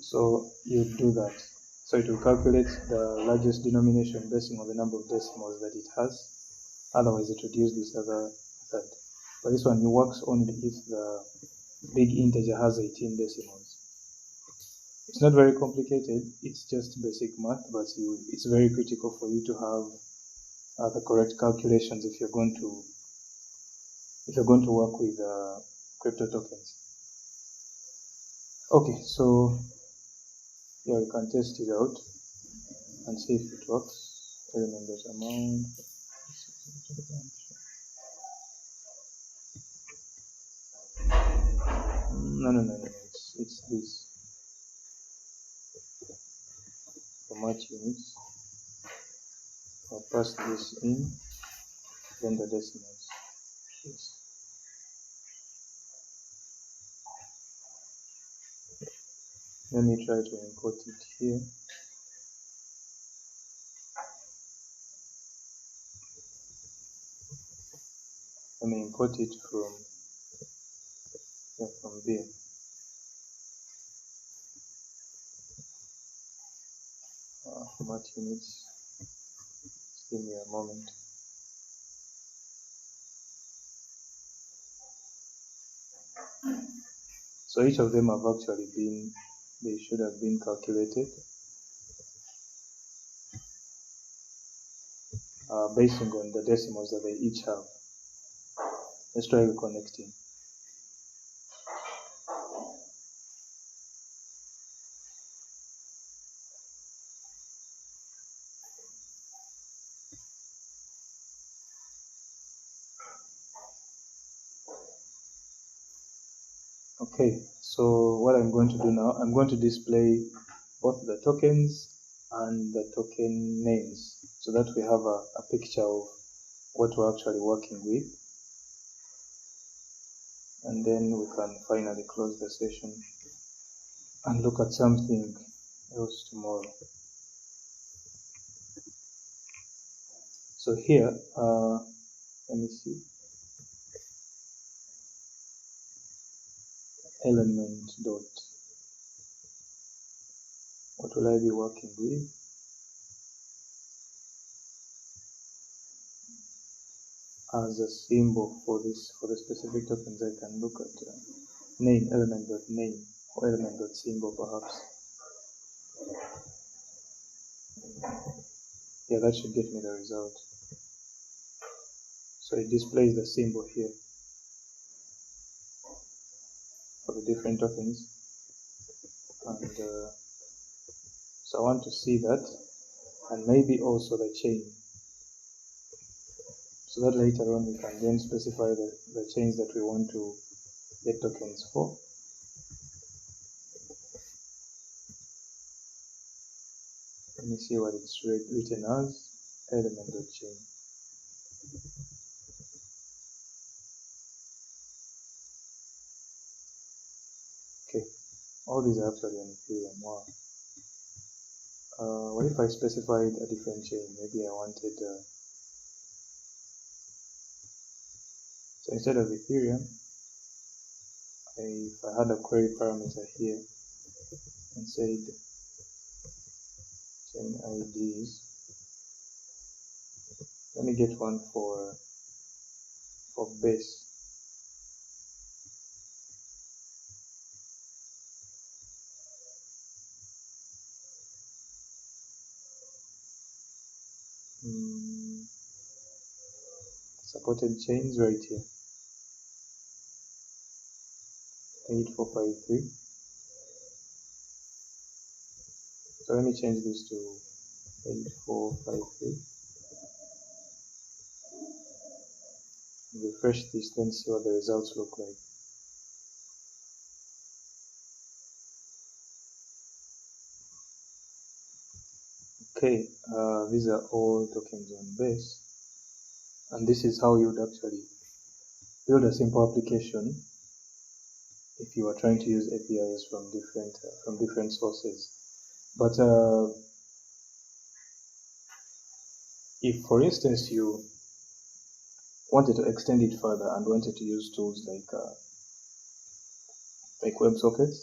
So you do that. So it will calculate the largest denomination based on the number of decimals that it has. Otherwise it would use this other method. But this one works only if the big integer has 18 decimals. It's not very complicated, it's just basic math, but it's very critical for you to have the correct calculations if you're going to work with crypto tokens. Okay, so yeah, we can test it out and see if it works. Element dot amount. No. It's this. Format units. I'll pass this in, then the decimals. Yes. Let me try to import it here. let me import it from there. Format units. Just give me a moment. So each of them have actually been, they should have been calculated based on the decimals that they each have. Let's try reconnecting. Okay, so what I'm going to do now, I'm going to display both the tokens and the token names so that we have a picture of what we're actually working with. And then we can finally close the session and look at something else tomorrow. So here, let me see. Element dot. What will I be working with? As a symbol for this, for the specific tokens, I can look at name, element dot name, or element dot symbol perhaps. Yeah, that should get me the result. So it displays the symbol here for the different tokens, and so I want to see that, and maybe also the chain, so that later on we can then specify the chains that we want to get tokens for. Let me see what it's written as, element.chain. Okay, all these are actually on Ethereum. Wow. What if I specified a different chain? Maybe I wanted, so instead of Ethereum, if I had a query parameter here and said chain IDs, let me get one for base. Supported chains right here, 8453. So let me change this to 8453. Refresh this, then see what the results look like. Okay, these are all tokens on base, and this is how you would actually build a simple application if you are trying to use APIs from different sources. But if, for instance, you wanted to extend it further and wanted to use tools like WebSockets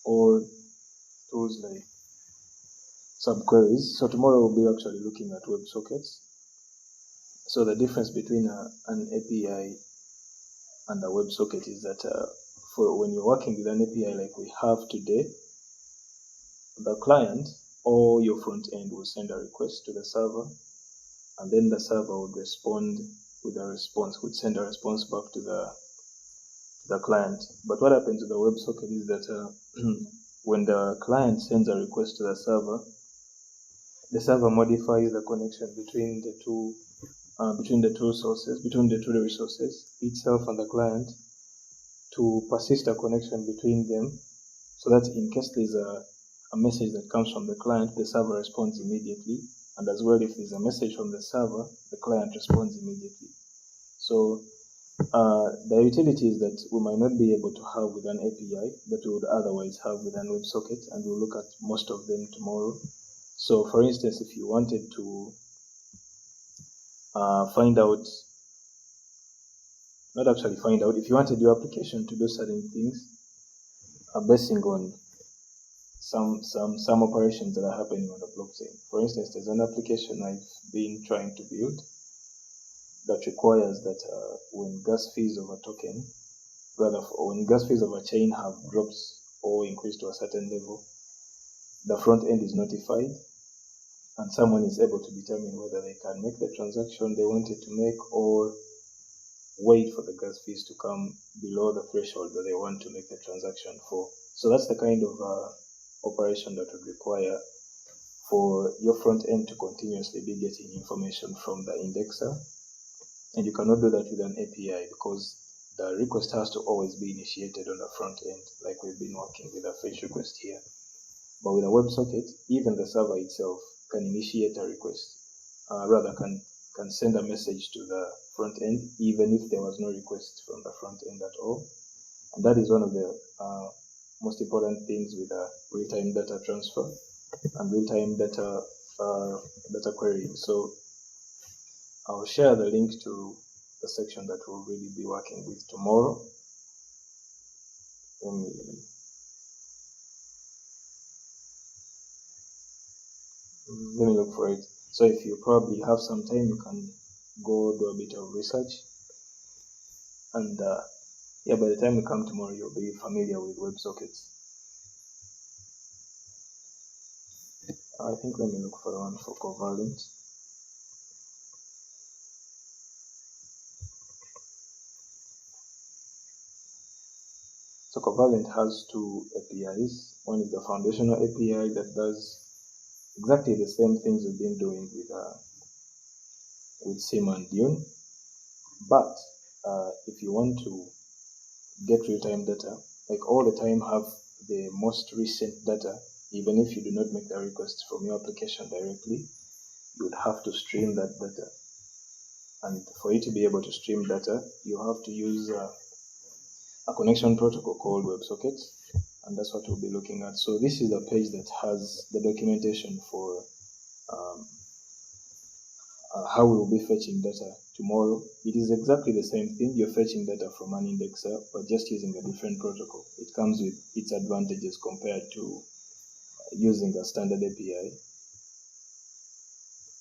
or tools like subqueries. So tomorrow we'll be actually looking at WebSockets. So the difference between an API and a WebSocket is that for when you're working with an API like we have today, the client or your front end will send a request to the server, and then the server would respond with a response, would send a response back to the client. But what happens to the WebSocket is that when the client sends a request to the server modifies the connection between the two sources, between the two resources, itself and the client, to persist a connection between them, so that in case there's a message that comes from the client, the server responds immediately, and as well if there's a message from the server, the client responds immediately. So the utilities that we might not be able to have with an API that we would otherwise have with an WebSocket, and we'll look at most of them tomorrow. So for instance, if you wanted to find out not actually find out, if you wanted your application to do certain things, basing on some operations that are happening on the blockchain. For instance, there's an application I've been trying to build that requires that when gas fees of a token, when gas fees of a chain have dropped or increased to a certain level, the front end is notified and someone is able to determine whether they can make the transaction they wanted to make or wait for the gas fees to come below the threshold that they want to make the transaction for. So that's the kind of operation that would require for your front end to continuously be getting information from the indexer. And you cannot do that with an API because the request has to always be initiated on the front end, like we've been working with a fetch request here. But with a WebSocket, even the server itself can initiate a request, can send a message to the front end, even if there was no request from the front end at all. And that is one of the most important things with real-time data transfer and real-time data querying. So I'll share the link to the section that we'll really be working with tomorrow. Let me look for it. So if you probably have some time, you can go do a bit of research. And yeah, by the time we come tomorrow, you'll be familiar with WebSockets. I think let me look for the one for Covalent. So Covalent has two APIs. One is the foundational API that does exactly the same things we've been doing with SIM and Dune. But if you want to get real-time data, like all the time have the most recent data, even if you do not make the request from your application directly, you would have to stream that data. And for you to be able to stream data, you have to use a connection protocol called WebSockets, and that's what we'll be looking at. So this is a page that has the documentation for how we will be fetching data tomorrow. It is exactly the same thing. You're fetching data from an indexer, but just using a different protocol. It comes with its advantages compared to using a standard API.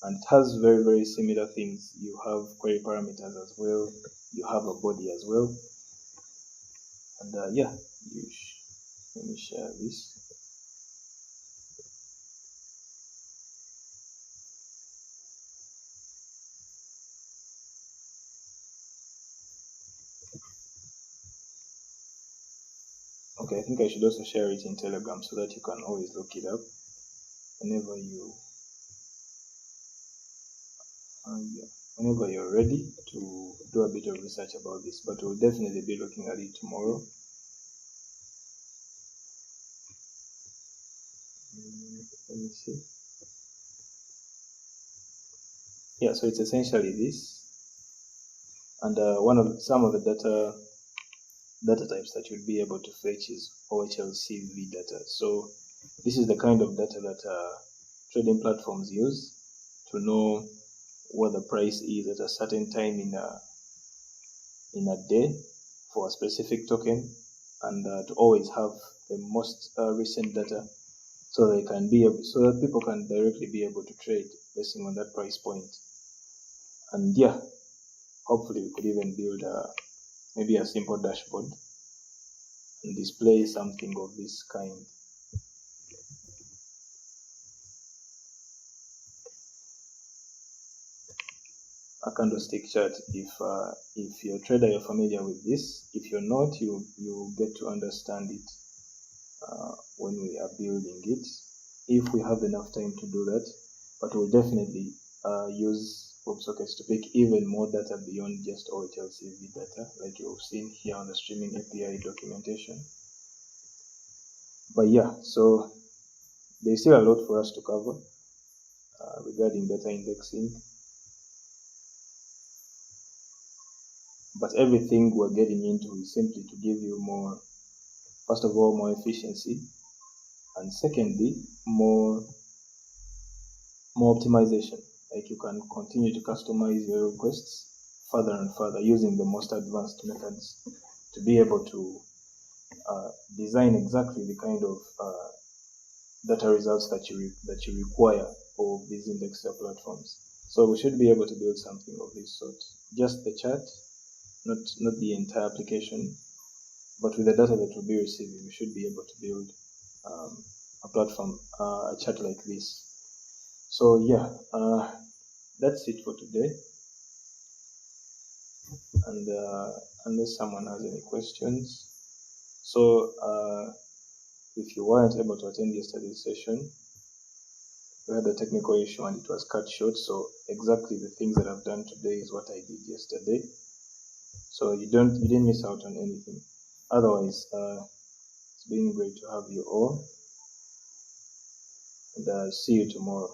And it has very, very similar things. You have query parameters as well. You have a body as well. And yeah, let me share this. Okay, I think I should also share it in Telegram so that you can always look it up whenever you're ready to do a bit of research about this. But we'll definitely be looking at it tomorrow. Let me see. Yeah, so it's essentially this, and some of the data types that you'll be able to fetch is OHLCV data. So this is the kind of data that trading platforms use to know what the price is at a certain time in a day for a specific token, and to always have the most recent data, so that people can directly be able to trade based on that price point. And yeah, hopefully we could even build maybe a simple dashboard and display something of this kind. A candlestick chart. If you're a trader, you're familiar with this. If you're not, you get to understand it when we are building it, if we have enough time to do that. But we'll definitely use WebSockets to pick even more data beyond just OHLCV data, like you've seen here on the streaming API documentation. But yeah, so there's still a lot for us to cover regarding data indexing. But everything we're getting into is simply to give you more, first of all, more efficiency, and secondly, more optimization. Like you can continue to customize your requests further and further using the most advanced methods to be able to design exactly the kind of data results that you require of these index platforms. So we should be able to build something of this sort. Just the chart, not the entire application, but with the data that we'll be receiving, we should be able to build a platform, a chart like this. So yeah, that's it for today. And unless someone has any questions, so if you weren't able to attend yesterday's session, we had a technical issue and it was cut short. So exactly the things that I've done today is what I did yesterday. So you didn't miss out on anything. Otherwise, it's been great to have you all, and see you tomorrow.